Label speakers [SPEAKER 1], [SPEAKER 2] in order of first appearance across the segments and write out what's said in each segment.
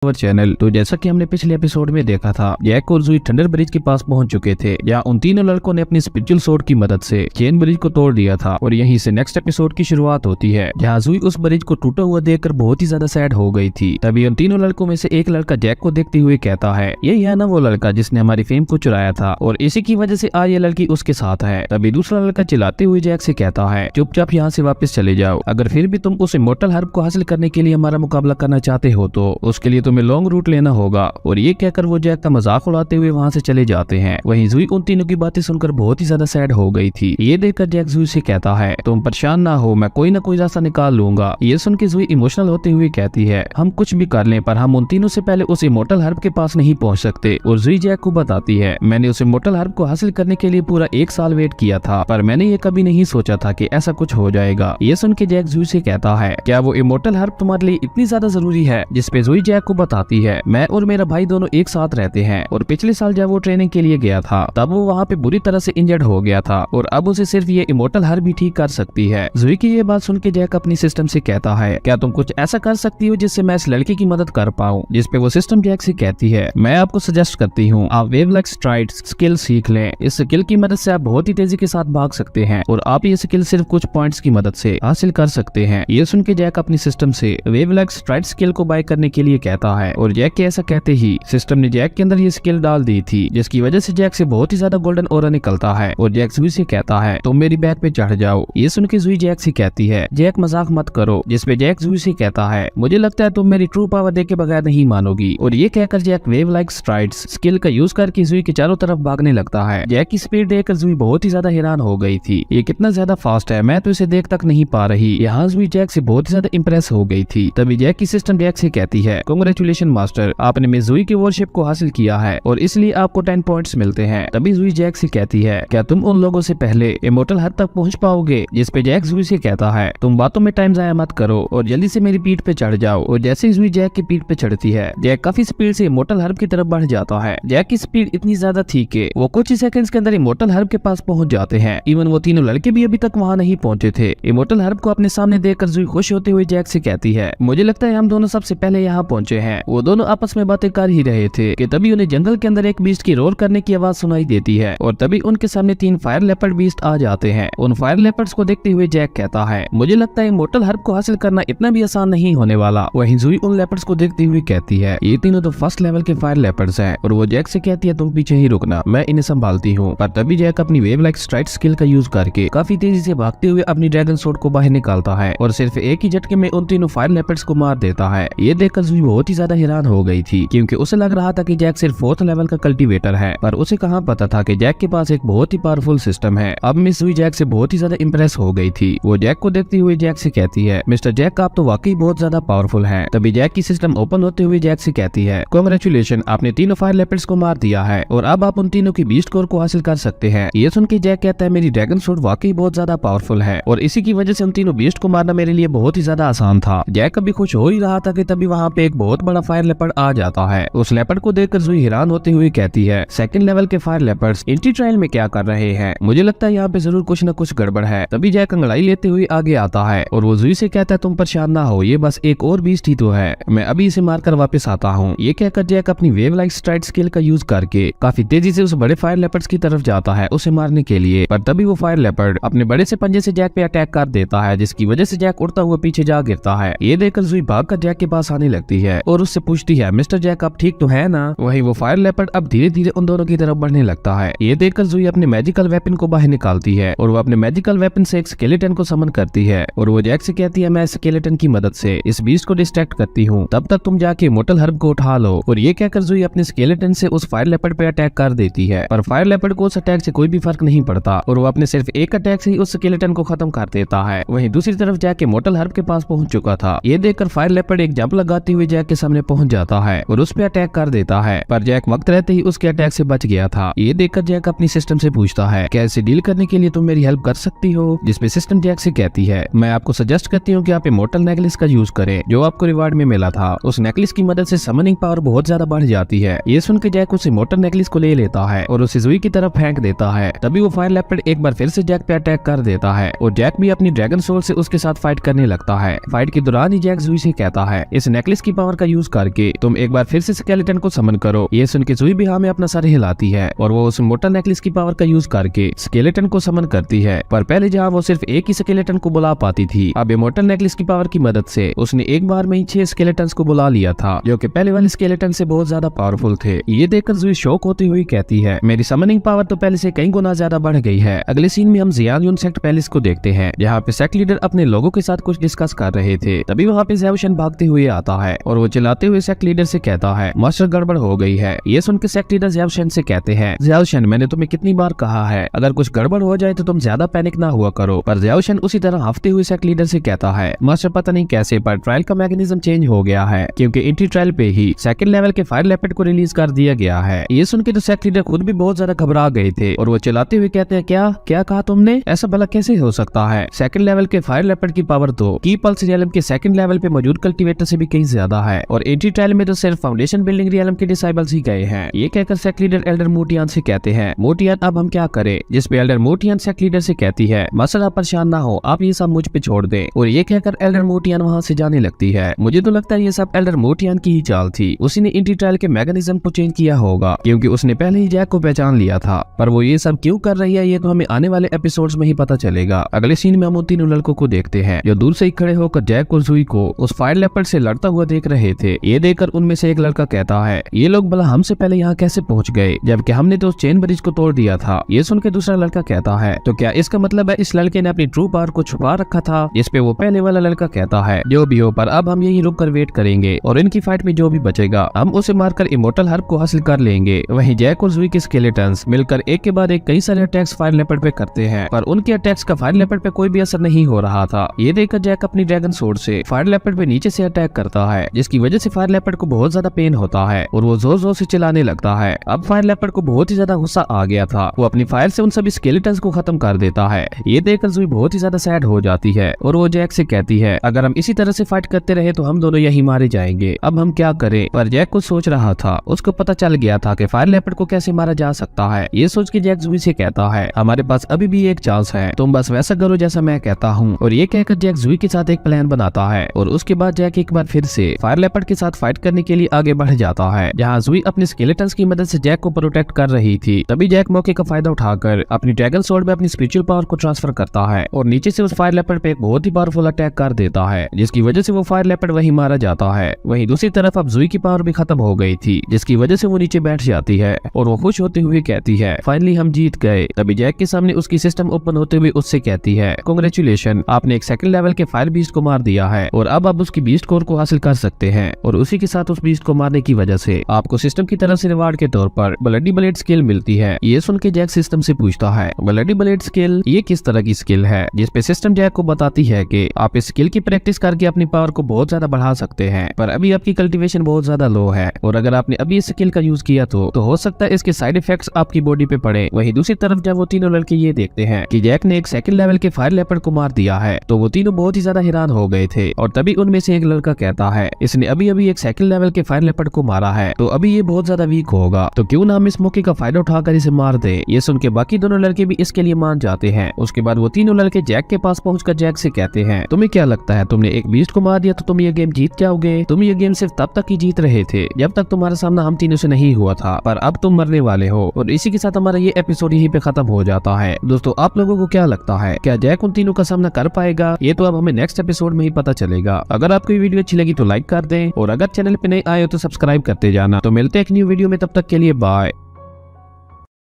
[SPEAKER 1] Channel. तो जैसा कि हमने पिछले एपिसोड में देखा था, जैक और जुई थंडर ब्रिज के पास पहुंच चुके थे, जहां उन तीनों लड़कों ने अपनी स्पिरिचुअल सोर्ड की मदद से चेन ब्रिज को तोड़ दिया था। और यहीं से नेक्स्ट एपिसोड की शुरुआत होती है, जहां जुई उस ब्रिज को टूटा हुआ देखकर बहुत ही ज्यादा सैड हो गई थी। तभी उन तीनों लड़कों में से एक लड़का जैक को देखते हुए कहता है, यही है ना वो लड़का जिसने हमारी फेम को चुराया था और इसी की वजह से आज ये लड़की उसके साथ है। तभी दूसरा लड़का चिल्लाते हुए जैक से कहता है, चुपचाप यहाँ से वापस चले जाओ। अगर फिर भी तुम उस इमोर्टल हर्ब को हासिल करने के लिए हमारा मुकाबला करना चाहते हो तो उसके लिए तुम्हें लॉन्ग रूट लेना होगा। और ये कहकर वो जैक का मजाक उड़ाते हुए वहाँ से चले जाते हैं। वहीं जुई उन तीनों की बातें सुनकर बहुत ही ज्यादा सैड हो गई थी। ये देखकर जैक जुई से कहता है, तुम परेशान ना हो, मैं कोई ना कोई रास्ता निकाल लूंगा। ये सुन के जुई इमोशनल होते हुए कहती है, हम कुछ भी कर लें पर हम उन तीनों से पहले उस इमोर्टल हर्ब के पास नहीं पहुंच सकते। और जुई जैक को बताती है, मैंने उस इमोर्टल हर्ब को हासिल करने के लिए पूरा 1 साल वेट किया था, पर मैंने ये कभी नहीं सोचा था कि ऐसा कुछ हो जाएगा। ये सुन के जैक जुई से कहता है, क्या वो इमोर्टल हर्ब तुम्हारे लिए इतनी ज्यादा जरूरी है? जिसपे जुई जैक को बताती है, मैं और मेरा भाई दोनों एक साथ रहते हैं और पिछले साल जब वो ट्रेनिंग के लिए गया था तब वो वहाँ पे बुरी तरह से इंजर्ड हो गया था और अब उसे सिर्फ ये इमोर्टल हर्ब भी ठीक कर सकती है। जुई की ये बात सुन के जैक अपनी सिस्टम से कहता है, क्या तुम कुछ ऐसा कर सकती हो जिससे मैं इस लड़की की मदद कर पाऊँ? जिसपे वो सिस्टम जैक से कहती है, मैं आपको सजेस्ट करती हूँ आप वेवलेग स्ट्राइड स्किल सीख लें। इस स्किल की मदद से आप बहुत ही तेजी के साथ भाग सकते हैं और आप ये स्किल सिर्फ कुछ पॉइंट्स की मदद से हासिल कर सकते हैं। ये सुन के जैक अपनी सिस्टम से वेवलेग स्ट्राइड स्किल को बाय करने के लिए कहता है और जैक के ऐसा कहते ही सिस्टम ने जैक के अंदर ये स्किल डाल दी थी, जिसकी वजह से जैक से बहुत ही ज्यादा गोल्डन ऑरा निकलता है। और जैक जुई से कहता है, तुम मेरी बैक पे चढ़ जाओ। ये सुन के जुई जैक से कहती है, जैक मजाक मत करो। जिसपे जैक जुई से कहता है, मुझे लगता है तुम मेरी ट्रू पावर देख के बगैर नहीं मानोगी। और ये कहकर Jack wave like strides skill का यूज करके जुई के चारों तरफ भागने लगता है। जैक की स्पीड देखकर जुई बहुत ही ज्यादा हैरान हो गई थी, ये कितना ज्यादा फास्ट है, मैं तो इसे देख तक नहीं पा रही। यहाँ जुई जैक से बहुत ही ज्यादा इंप्रेस हो गई थी। तभी जैक की सिस्टम जैक से कहती है, कांग्रेचुलेशन मास्टर, आपने मिस जुई की वॉरशिप को हासिल किया है और इसलिए आपको 10 पॉइंट्स मिलते हैं। तभी जुई जैक से कहती है, क्या तुम उन लोगों से पहले इमोर्टल हद तक पहुंच पाओगे? जिसपे जैक जुई से कहता है, तुम बातों में टाइम जाया मत करो और जल्दी से मेरी पीठ पे चढ़ जाओ। और जैसे ही जुई जैक की पीठ पे चढ़ती है, जैक काफी स्पीड से इमोर्टल हर्ब की तरफ बढ़ जाता है। जैक की स्पीड इतनी ज्यादा थी कि वो कुछ ही सेकंड्स के अंदर इमोर्टल हर्ब के पास पहुंच जाते हैं। इवन वो तीनों लड़के भी अभी तक वहाँ नहीं पहुंचे थे। इमोर्टल हर्ब को अपने सामने देखकर जुई खुश होते हुए जैक से कहती है, मुझे लगता है हम दोनों सबसे पहले यहाँ पहुंचे हैं। वो दोनों आपस में बातें कर ही रहे थे कि तभी उन्हें जंगल के अंदर एक बीस्ट की रोर करने की आवाज सुनाई देती है और तभी उनके सामने 3 फायर लेपर्ड बीस्ट आ जाते हैं। उन फायर लेपर्ड्स को देखते हुए जैक कहता है, मुझे लगता है इमोर्टल हर्ब को हासिल करना इतना भी आसान नहीं होने वाला। वहीं जुई उन लेपर्ड्स को देखते हुए कहती है, ये तीनों तो फर्स्ट लेवल के फायर लेपर्ड्स हैं। और वो जैक से कहती है, तुम पीछे ही रुकना, मैं इन्हें संभालती हूँ। पर तभी जैक अपनी वेव लाइक स्ट्राइड स्किल का यूज करके काफी तेजी से भागते हुए अपनी ड्रैगन सोर्ड को बाहर निकालता है और सिर्फ एक ही झटके में उन तीनों फायर लेपर्ड्स को मार देता है। ये देखकर जुई बहुत ही ज्यादा हैरान हो गई थी, क्योंकि उसे लग रहा था कि जैक सिर्फ 4th लेवल का कल्टीवेटर है, पर उसे कहाँ पता था कि जैक के पास एक बहुत ही पावरफुल सिस्टम है। अब मिस जुई जैक से बहुत ही ज्यादा इंप्रेस हो गई थी। वो जैक को देखते हुए जैक से कहती है, मिस्टर जैक, आप तो वाकई बहुत ज्यादा पावरफुल हैं। तभी जैक की सिस्टम ओपन होते हुए जैक से कहती है, कांग्रेचुलेशन, आपने तीनों फायर लेपर्ड्स को मार दिया है और अब आप उन तीनों की बीस्ट कोर को हासिल कर सकते हैं। ये सुन के जैक कहता है, मेरी ड्रैगन सोर्ड वाकई बहुत ज्यादा पावरफुल है और इसी की वजह से उन तीनों बीस्ट को मारना मेरे लिए बहुत ही ज्यादा आसान था। जैक अभी खुश हो ही रहा था कि तभी वहाँ पे एक बहुत बड़ा फायर लेपर्ड आ जाता है। उस लेपर्ड को देखकर जुई हैरान होते हुए कहती है, 2nd लेवल के फायर लेपर्ड्स इंटी ट्रायल में क्या कर रहे हैं? मुझे लगता है यहाँ पे जरूर कुछ न कुछ गड़बड़ है। तभी जैक अंगड़ाई लेते हुए आगे आता है और वो जुई से कहता है, तुम परेशान ना हो, ये बस एक और बीस्ट ही तो है, मैं अभी इसे मारकर वापस आता हूँ। ये कहकर जैक अपनी वेव लाइक स्ट्राइड स्किल का यूज करके काफी तेजी से उस बड़े फायर लेपर्ड्स की तरफ जाता है उसे मारने के लिए। पर तभी वो फायर लेपर्ड अपने बड़े से पंजे से जैक पे अटैक कर देता है, जिसकी वजह से जैक उड़ता हुआ पीछे जा गिरता है। ये देखकर जुई भागकर जैक के पास आने लगती है और उससे पूछती है, मिस्टर जैक, आप ठीक तो है ना? वही वो फायर लेपर्ड अब धीरे धीरे उन दोनों की तरफ बढ़ने लगता है। ये देखकर जुई अपने मैजिकल वेपन को बाहर निकालती है और वो अपने मैजिकल वेपन से एक स्केलेटन को समन करती है और वो जैक से कहती है, मैं स्केलेटन की मदद से इस बीस्ट को डिस्ट्रैक्ट करती हूँ, तब तक तुम जाके इमोर्टल हर्ब को उठा लो। और ये कहकर जुई अपने स्केलेटन से उस फायर लेपर्ड पे अटैक कर देती है, पर फायर लेपर्ड को उस अटैक से कोई भी फर्क नहीं पड़ता और वो अपने सिर्फ एक अटैक से ही उस स्केलेटन को खत्म कर देता है। वहीं दूसरी तरफ जैक इमोर्टल हर्ब के पास पहुंच चुका था। ये देखकर फायर लेपर्ड एक जंप लगाते हुए जैक के सामने पहुंच जाता है और उस पे अटैक कर देता है, पर जैक वक्त रहते ही उसके अटैक से बच गया था। ये देखकर जैक अपनी सिस्टम से पूछता है, क्या इसे डील करने के लिए तुम मेरी हेल्प कर सकती हो? जिसपे सिस्टम जैक से कहती है, मैं आपको सजेस्ट करती हूँ कि आप इमोर्टल नेकलेस का यूज करें जो आपको रिवार्ड में मिला था। उस नेकलेस की मदद से समनिंग पावर बहुत ज्यादा बढ़ जाती है। ये सुन के जैक उस इमोर्टल नेकलेस को ले लेता है और उसे जुई की तरफ फेंक देता है। तभी वो फायर लेपर्ड एक बार फिर से जैक पे अटैक कर देता है और जैक भी अपनी ड्रैगन सोल से उसके साथ फाइट करने लगता है। फाइट के दौरान ही जैक जुई से कहता है, इस नेकलेस की पावर का यूज करके तुम एक बार फिर से स्केलेटन को समन करो। ये सुन के जुई भी हाँ में अपना सर हिलाती है और वो उस मोटा नेकलेस की पावर का यूज करके स्केलेटन को समन करती है। पर पहले जहाँ वो सिर्फ एक ही स्केलेटन को बुला पाती थी, अब इमोर्टल नेकलेस की पावर की मदद से उसने एक बार में ही 6 स्केलेटन्स को बुला लिया था, जो कि पहले वाले स्केलेटन से बहुत ज्यादा पावरफुल थे। ये देखकर जुई शॉक होती हुई कहती है, मेरी समनिंग पावर तो पहले से कई गुना ज्यादा बढ़ गई है। अगले सीन में हम जियान सेक्ट पैलेस को देखते हैं, जहाँ पे सेक्ट लीडर अपने लोगों के साथ कुछ डिस्कस कर रहे थे। तभी वहाँ पे ज़ेउशन भागते हुए आता है और वो चिल्लाते हुए सेक्ट लीडर से कहता है, मास्टर गड़बड़ हो गई है। ये सुन के सेक्ट लीडर ज़ेउशन से कहते हैं, ज़ेउशन मैंने तुम्हें कितनी बार कहा है, अगर कुछ गड़बड़ हो जाए तो तुम ज्यादा पैनिक ना हुआ करो। पर ज़ेउशन उसी तरह हफ्ते हुए सेक्ट लीडर से कहता है, मास्टर पता नहीं कैसे पर ट्रायल का मैकेनिज्म चेंज हो गया है, क्योंकि इंटी ट्रायल पे ही सेकंड लेवल के फायर लेपर्ड को रिलीज कर दिया गया है। ये सुन के तो सेक्ट लीडर खुद भी बहुत ज्यादा घबरा गए थे और वो चिल्लाते हुए कहते हैं, क्या क्या कहा तुमने, ऐसा भला कैसे हो सकता है। सेकंड लेवल के फायर लेपर्ड की पावर तो की पल्स रियलम के सेकंड लेवल पे मौजूद कल्टीवेटर से भी कहीं ज्यादा है और इंटी ट्रायल में तो सिर्फ फाउंडेशन बिल्डिंग रियलम के डिसाइबल्स ही गए हैं। ये कहकर सेक्ट लीडर एल्डर मोटियान से कहते हैं, मोटियान अब हम क्या करें। जिस पे एल्डर मोटियान सेक्ट लीडर से कहती है, मास्टर आप परेशान ना हो, आप ये सब मुझ पे छोड़ दें। और ये कहकर एल्डर मोटियान वहाँ से जाने लगती है। मुझे तो लगता है ये सब एल्डर मोटियान की ही चाल थी, उसी ने इंटी ट्रायल के मैकेनिज्म को चेंज किया होगा, क्योंकि उसने पहले ही जैक को पहचान लिया था। पर वो ये सब क्यों कर रही है ये तो हमें आने वाले एपिसोड्स में ही पता चलेगा। अगले सीन में हम उन तीनों लड़कों को देखते हैं जो दूर से ही खड़े होकर जैक और जुई को उस फायर लेपर्ड से लड़ता हुआ देख रहे थे। ये देखकर उनमें से एक लड़का कहता है, ये लोग भला हमसे पहले यहाँ कैसे पहुँच गए, जबकि हमने तो उस चेन ब्रिज को तोड़ दिया था। ये सुन के दूसरा लड़का कहता है, तो क्या इसका मतलब है इस लड़के ने अपनी ट्रू पावर को छुपा रखा था। जिस पे वो पहले वाला लड़का कहता है, जो भी हो पर अब हम यही रुक कर वेट करेंगे और इनकी फाइट में जो भी बचेगा हम उसे मारकर इमोर्टल हर्ब को हासिल कर लेंगे। वहीं जैक और जुई के स्केलेटन्स मिलकर एक के बाद एक कई सारे अटैक्स फायर लेपर्ड पे करते हैं, पर उनके अटैक्स का फायर लेपर्ड पे कोई भी असर नहीं हो रहा था। ये देखकर जैक अपनी ड्रैगन सोर्ड से फायर लेपर्ड पे नीचे से अटैक करता है, जिसकी वजह से फायर लेपर्ड को बहुत ज्यादा पेन होता है और वो जोर जोर से चिल्लाने लगता है। अब फायर लेपर्ड को बहुत ही ज्यादा गुस्सा आ गया था, वो अपनी फायर से उन सभी स्केलेटन्स को खत्म कर देता है। ये देखकर जुई बहुत ही ज्यादा सैड हो जाती है और वो जैक से कहती है, अगर हम इसी तरह से फाइट करते रहे तो हम दोनों यही मारे जाएंगे, अब हम क्या करें। पर जैक कुछ सोच रहा था, उसको पता चल गया था कि फायर लेपर्ड को कैसे मारा जा सकता है। ये सोच के जैक जुई से कहता है, हमारे पास अभी भी एक चांस है, तुम बस वैसा करो जैसा मैं कहता हूँ। और ये कहकर जैक जुई के साथ एक प्लान बनाता है और उसके बाद जैक एक बार फिर से फायर लेपर्ड के साथ फाइट करने के लिए आगे बढ़ जाता है, जहाँ जुई अपने स्केलेटन्स की मदद से जैक को प्रोटेक्ट कर रही थी। तभी जैक मौके का फायदा उठाकर अपनी ड्रैगन स्वॉर्ड में अपनी स्पिरिचुअल पावर को ट्रांसफर करता है और नीचे से उस फायर लेपर्ड पे एक बहुत ही पावरफुल अटैक कर देता है, जिसकी वजह से वो फायर लेपर्ड वहीं मारा जाता है। वहीं दूसरी तरफ अब जुई की पावर भी खत्म हो गई थी, जिसकी वजह से वो नीचे बैठ जाती है और वो खुश होते हुए कहती है, फाइनली हम जीत गए। तभी जैक के सामने उसकी सिस्टम ओपन होते हुए उससे कहती है, कांग्रेचुलेशन, आपने एक सेकंड लेवल के फायर बीस्ट को मार दिया है और अब आप उसकी बीस्ट कोर को हासिल कर सकते हैं। और उसी के साथ उस बीस्ट को मारने की वजह से आपको सिस्टम की तरफ से रिवार्ड के तौर पर ब्लडी ब्लेड स्किल मिलती है। ये सुन के जैक सिस्टम से पूछता है, ब्लडी ब्लेड स्किल ये किस तरह की स्किल है, जिसपे सिस्टम जैक को बताती है कि आप इस स्किल की प्रैक्टिस करके अपनी पावर को बहुत ज्यादा बढ़ा सकते हैं, पर अभी आपकी कल्टीवेशन बहुत ज्यादा लो है और अगर आपने अभी इस स्किल का यूज किया तो हो सकता है इसके साइड इफेक्ट्स आपकी बॉडी पे पड़े। वहीं दूसरी तरफ जब वो तीनों लड़के ये देखते हैं कि जैक ने एक सेकंड लेवल के फायर लेपर्ड को मार दिया है, तो वो तीनों बहुत ही ज्यादा हैरान हो गए थे। और तभी उनमें से एक लड़का कहता है, इसने अभी अभी एक सेकंड लेवल के फायर लेपर्ड को मारा है, तो अभी ये बहुत ज्यादा वीक होगा, तो क्यों ना हम इस मौके का फायदा उठाकर इसे मार दे। ये सुन के बाकी दोनों लड़के भी इसके लिए मान जाते हैं। उसके बाद वो तीनों लड़के जैक के पास पहुंचकर जैक से कहते हैं, तुम्हें क्या लगता है, तुमने एक बीस्ट को मार दिया तो तुम ये गेम जीत जाओगे। तुम ये गेम सिर्फ तब तक ही जीत रहे थे जब तक तुम्हारा सामना हम तीनों से नहीं हुआ था, पर अब तुम मरने वाले हो। और इसी के साथ हमारा ये एपिसोड यहीं पे खत्म हो जाता है। दोस्तों आप लोगों को क्या लगता है, क्या जैक उन तीनों का सामना कर पाएगा? ये तो अब हमें नेक्स्ट एपिसोड में ही पता चलेगा। अगर आपको ये वीडियो अच्छी लगी तो लाइक कर दें और अगर चैनल पे नए आए हो तो सब्सक्राइब करते जाना। तो मिलते हैं एक न्यू वीडियो में, तब तक के लिए बाय।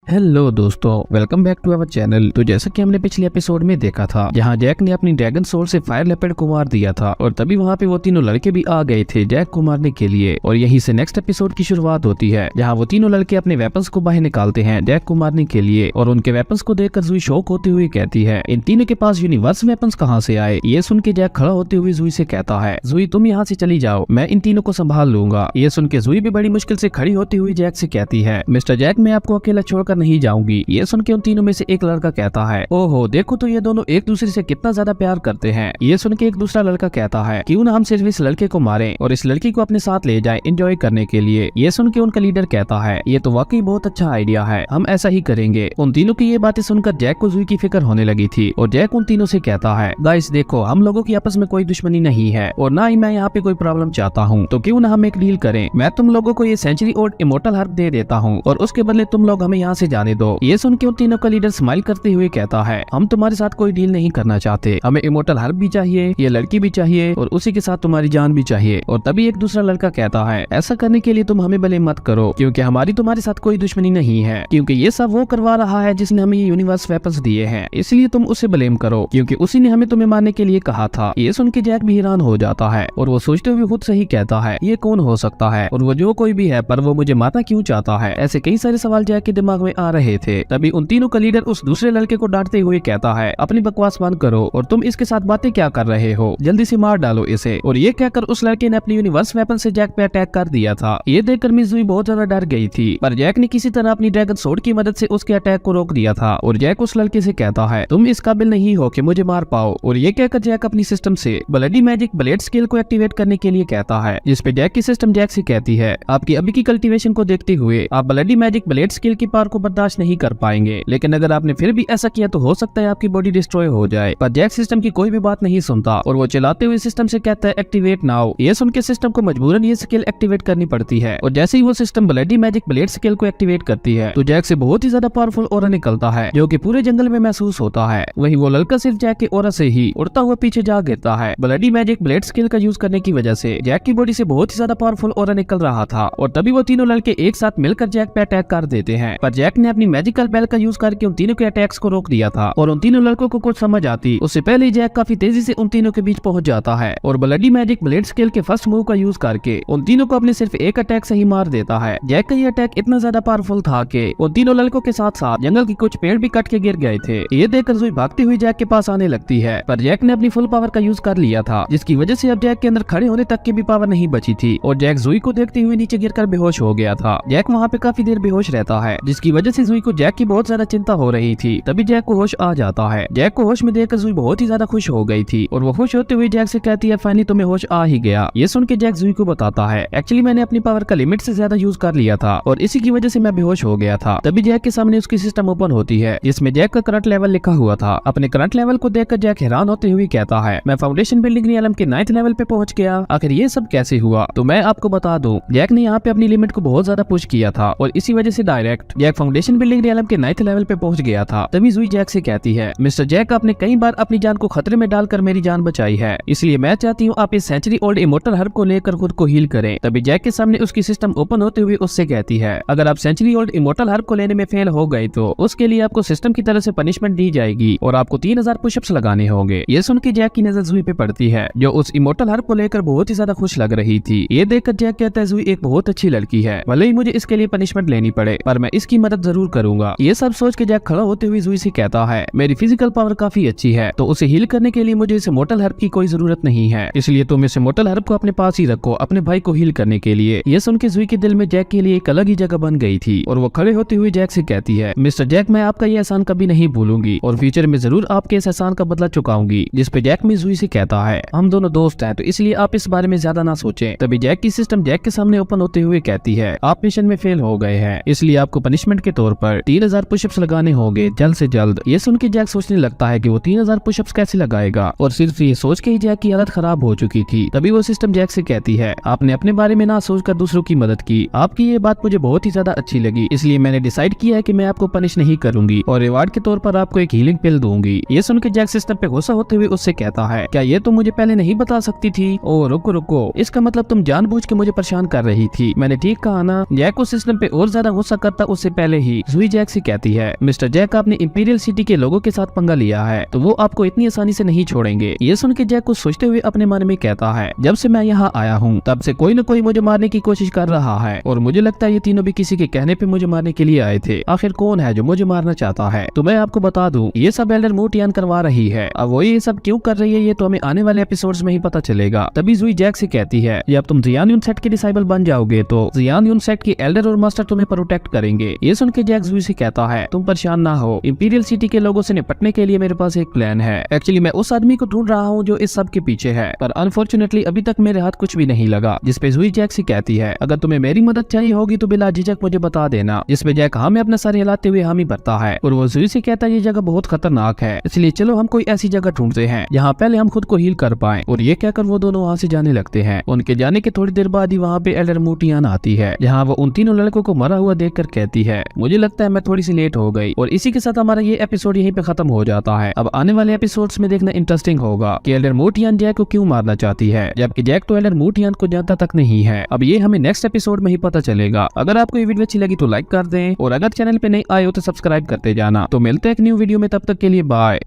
[SPEAKER 1] हेलो दोस्तों, welcome back to our channel. तो जैसा कि हमने पिछले एपिसोड में देखा था, जहां जैक ने अपनी ड्रैगन सोर्ड से फायर लेपर्ड को मार दिया था और तभी वहां पे वो तीनों लड़के भी आ गए थे जैक को मारने के लिए। और यहीं से नेक्स्ट एपिसोड की शुरुआत होती है, जहां वो तीनों लड़के अपने वेपन्स को बाहर निकालते हैं जैक को मारने के लिए। और उनके वेपन्स को देखकर जुई शौक होते हुए कहती है, इन तीनों के पास यूनिवर्स वेपन्स कहाँ से आए? ये सुन के जैक खड़ा होते हुए जुई से कहता है, जुई तुम यहाँ से चली जाओ, मैं इन तीनों को संभाल लूंगा। ये सुन के जुई भी बड़ी मुश्किल से खड़ी होती हुई जैक से कहती है, मिस्टर जैक मैं आपको अकेला छोड़कर छोड़कर नहीं जाऊंगी। ये सुन के उन तीनों में से एक लड़का कहता है, ओहो देखो तो ये दोनों एक दूसरे से कितना ज्यादा प्यार करते हैं। ये सुन के एक दूसरा लड़का कहता है, क्यों ना हम सिर्फ इस लड़के को मारें और इस लड़की को अपने साथ ले जाएं एंजॉय करने के लिए। ये सुन के उनका लीडर कहता है, ये तो वाकई बहुत अच्छा आइडिया है, हम ऐसा ही करेंगे। उन तीनों की ये बातें सुनकर जैक को जुई की फिक्र होने लगी थी और जैक उन तीनों से कहता है, गाइस देखो हम लोगों की आपस में कोई दुश्मनी नहीं है और ना ही मैं यहाँ पे कोई प्रॉब्लम चाहता हूँ, तो क्यों ना हम एक डील करें। मैं तुम लोगों को ये सेंचुरी ओल्ड इमोर्टल हर्ब दे देता हूँ और उसके बदले तुम लोग हमें यहाँ से जाने दो। ये सुन के उन तीनों का लीडर स्माइल करते हुए कहता है, हम तुम्हारे साथ कोई डील नहीं करना चाहते, हमें इमोर्टल हर्ब भी चाहिए, ये लड़की भी चाहिए और उसी के साथ तुम्हारी जान भी चाहिए। और तभी एक दूसरा लड़का कहता है, ऐसा करने के लिए तुम हमें ब्लेम मत करो क्योंकि हमारी तुम्हारे साथ कोई दुश्मनी नहीं है, क्योंकि ये सब वो करवा रहा है जिसने हमें ये यूनिवर्स वेपन्स दिए हैं, इसलिए तुम उसे ब्लेम करो क्योंकि उसी ने हमें तुम्हें मारने के लिए कहा था। ये सुन के जैक भी हैरान हो जाता है और वो सोचते हुए खुद से ही कहता है, ये कौन हो सकता है और वो जो कोई भी है पर वो मुझे मारना क्यों चाहता है। ऐसे कई सारे सवाल जैक के दिमाग में आ रहे थे। तभी उन तीनों का लीडर उस दूसरे लड़के को डांटते हुए कहता है, अपनी बकवास बंद करो और तुम इसके साथ बातें क्या कर रहे हो, जल्दी से मार डालो इसे। और ये कहकर उस लड़के ने अपनी यूनिवर्स वेपन से जैक पे अटैक कर दिया था। ये देखकर मिस जुई बहुत ज्यादा डर गई थी, पर जैक ने किसी तरह अपनी ड्रैगन सोर्ड की मदद से उसके अटैक को रोक दिया था। और जैक उस लड़के से कहता है, तुम इस काबिल नहीं हो कि मुझे मार पाओ। और ये कहकर जैक अपनी सिस्टम से ब्लडी मैजिक ब्लेड स्किल को एक्टिवेट करने के लिए कहता है, जिसपे जैक की सिस्टम जैक से कहती है, आपकी अभी की कल्टीवेशन को देखते हुए आप ब्लडी मैजिक ब्लेड स्किल की पावर को बर्दाश्त नहीं कर पाएंगे, लेकिन अगर आपने फिर भी ऐसा किया तो हो सकता है आपकी बॉडी डिस्ट्रॉय हो जाए। पर जैक सिस्टम की कोई भी बात नहीं सुनता और वो चलाते हुए सिस्टम से कहता है, एक्टिवेट नाउ। ये सुन के सिस्टम को मजबूरन ये स्किल एक्टिवेट करनी पड़ती है और जैसे ही वो system bloody magic blade skill को एक्टिवेट करती है तो जैक से बहुत ही ज्यादा पावरफुल ऑरा निकलता है जो कि पूरे जंगल में महसूस होता है। वहीं वो लड़का सिर्फ जैक के ऑरा से ही उड़ता हुआ पीछे जा गिरता है। ब्लडी मैजिक ब्लेड स्किल का यूज करने की वजह से जैक की बॉडी से बहुत ही ज्यादा पावरफुल ऑरा निकल रहा था और तभी वो तीनों लड़के एक साथ मिलकर जैक पे अटैक कर देते हैं। पर जैक ने अपनी मैजिकल बेल का यूज करके उन तीनों के अटैक्स को रोक दिया था और उन तीनों लड़कों को कुछ समझ आती उससे पहले जैक काफी तेजी से उन तीनों के बीच पहुंच जाता है और ब्लडी मैजिक ब्लेड स्किल के फर्स्ट मूव का यूज करके उन तीनों को अपने सिर्फ एक अटैक से ही मार देता है। जैक का ये अटैक इतना ज्यादा पावरफुल था कि उन तीनों लड़कों के साथ साथ जंगल के कुछ पेड़ भी कट के गिर गए थे। ये देखकर जुई भागती हुई जैक के पास आने लगती है, पर जैक ने अपनी फुल पावर का यूज कर लिया था, जिसकी वजह से अब जैक के अंदर खड़े होने तक की भी पावर नहीं बची थी और जैक जुई को देखते हुए नीचे गिरकर बेहोश हो गया था। जैक वहाँ पे काफी देर बेहोश रहता है, जिसकी वजह से जुई को जैक की बहुत ज्यादा चिंता हो रही थी। तभी जैक को होश आ जाता है। जैक को होश में देखकर जुई बहुत ही ज्यादा खुश हो गई थी और वो खुश होते हुए जैक से कहती है, फाइनली तुम्हें होश आ ही गया। ये सुन के जैक जुई को बताता है, एक्चुअली मैंने अपनी पावर का लिमिट से ज्यादा यूज कर लिया था और इसी की वजह से मैं बेहोश हो गया था। तभी जैक के सामने उसकी सिस्टम ओपन होती है जिसमें जैक का करंट लेवल लिखा हुआ था। अपने करंट लेवल को देखकर जैक हैरान होते हुए कहता है, मैं फाउंडेशन बिल्डिंग रियलम के 9th लेवल पे पहुंच गया, आखिर ये सब कैसे हुआ। तो मैं आपको बता दूं, जैक ने यहाँ पे अपनी लिमिट को बहुत ज्यादा पुश किया था और इसी वजह से direct Jack foundation building realm के 9th लेवल पे पहुंच गया था। तभी जुई जैक से कहती है, मिस्टर जैक आपने कई बार अपनी जान को खतरे में डालकर मेरी जान बचाई है, इसलिए मैं चाहती हूँ आप इस सेंचुरी ओल्ड इमोर्टल हर्ब को लेकर खुद को हील करें। तभी जैक के सामने उसकी सिस्टम ओपन होते हुए उससे कहती है, अगर आप सेंचुरी ओल्ड इमोर्टल हर्ब को लेने में फेल हो गए तो उसके लिए आपको सिस्टम की तरफ से पनिशमेंट दी जाएगी और आपको 3000 पुशअप्स लगाने होंगे। ये सुन के जैक की नजर जुई पे पड़ती है जो उस इमोर्टल हर्ब को लेकर बहुत ही ज्यादा खुश लग रही थी। ये देखकर जैक कहता है, जुई एक बहुत अच्छी लड़की है, भले ही मुझे इसके लिए पनिशमेंट लेनी पड़े पर मैं इसकी मदद जरूर करूंगा। ये सब सोच के जैक खड़ा होते हुए जुई से कहता है, मेरी फिजिकल पावर काफी अच्छी है तो उसे हील करने के लिए मुझे इस इमोर्टल हर्ब की कोई जरूरत नहीं है, इसलिए तुम इस इमोर्टल हर्ब को अपने पास ही रखो अपने भाई को हील करने के लिए। ये सुन के जुई के दिल में जैक के लिए एक अलग ही जगह बन गई थी और वो खड़े होते हुए जैक से कहती है, मिस्टर जैक मैं आपका ये एहसान कभी नहीं भूलूंगी और फ्यूचर में जरूर आपके इस एहसान का बदला चुकाऊंगी। जिस पे जैक में जुई से कहता है, हम दोनों दोस्त हैं तो इसलिए आप इस बारे में ज्यादा ना सोचें। तभी जैक की सिस्टम जैक के सामने ओपन होते हुए कहती है, आप मिशन में फेल हो गए हैं, इसलिए आपको पनिशमेंट के तौर पर 3000 पुशअप्स लगाने होंगे जल्द से जल्द। ये सुन के जैक सोचने लगता है कि वो 3000 पुशअप्स कैसे लगाएगा और सिर्फ ये सोच के ही जैक की हालत खराब हो चुकी थी। तभी वो सिस्टम जैक से कहती है, आपने अपने बारे में ना सोचकर दूसरों की मदद की, आपकी ये बात मुझे बहुत ही ज्यादा अच्छी लगी, इसलिए मैंने डिसाइड किया है कि मैं आपको पनिश नहीं करूंगी और रिवार्ड के तौर पर आपको एक हीलिंग पिल दूंगी। ये सुन के जैक सिस्टम पे गुस्सा होते हुए उससे कहता है, क्या ये तुम मुझे पहले नहीं बता सकती थी। ओ रुको रुको, इसका मतलब तुम जानबूझ के मुझे परेशान कर रही थी, मैंने ठीक कहा ना। जैक को सिस्टम पे और ज्यादा गुस्सा करता उससे पहले ही जुई जैक से कहती है, मिस्टर जैक आपने इंपीरियल सिटी के लोगों के साथ पंगा लिया है तो वो आपको इतनी आसानी से नहीं छोड़ेंगे। ये सुन के जैक को सोचते हुए अपने मन में कहता है, जब से मैं यहाँ आया हूँ तब से कोई न कोई मुझे मारने की कोशिश कर रहा है और मुझे लगता है ये तीनों भी किसी के कहने पे मुझे मारने के लिए आए थे। आखिर कौन है जो मुझे मारना चाहता है। तो मैं आपको बता दूं, ये सब एल्डर मू टियान करवा रही है। अब वो ये सब क्यों कर रही है ये तो हमें आने वाले एपिसोड्स में ही पता चलेगा। तभी जुई जैक से कहती है, जब तुम जियान यून सेट के डिसाइबल बन जाओगे तो जियान यून सेट के एल्डर और मास्टर तुम्हें प्रोटेक्ट करेंगे। ये सुन के जैक जुई से कहता है तुम परेशान ना हो, इंपीरियल सिटी के लोगों से निपटने के लिए मेरे पास एक प्लान है। एक्चुअली मैं उस आदमी को ढूंढ रहा हूँ जो इस सब के पीछे है, पर अनफॉर्चुनेटली अभी तक मेरे हाथ कुछ भी नहीं लगा। जिसपे जुई जैक से कहती है अगर तुम्हें मेरी मदद चाहिए होगी तो बिला झिझक मुझे बता देना। जिसपे जैक हाँ में अपना सर हिलाते हुए हामी भरता है और वो जुई से कहता है ये जगह बहुत खतरनाक है, इसलिए चलो हम कोई ऐसी जगह ढूंढते हैं जहाँ पहले हम खुद को हील कर पाए। और ये कहकर वो दोनों वहाँ से जाने लगते हैं। उनके जाने के थोड़ी देर बाद ही वहाँ पे एल्डर मोटियान आती है, जहाँ वो उन तीनों लड़कों को मरा हुआ देखकर कहती है मुझे लगता है मैं थोड़ी सी लेट हो गई। और इसी के साथ हमारा ये एपिसोड यहीं पे खत्म हो जाता है। अब आने वाले एपिसोड्स में देखना इंटरेस्टिंग होगा कि एल्डर मोटियान जैक को क्यों मारना चाहती है, जबकि जैक तो एल्डर मोटियान को जानता तक नहीं है। अब ये हमें नेक्स्ट एपिसोड में ही पता चलेगा। अगर आपको ये वीडियो अच्छी लगी तो लाइक कर दें और अगर चैनल पे नए आए हो तो सब्सक्राइब करते जाना। तो मिलते हैं एक न्यू वीडियो में, तब तक के लिए बाय।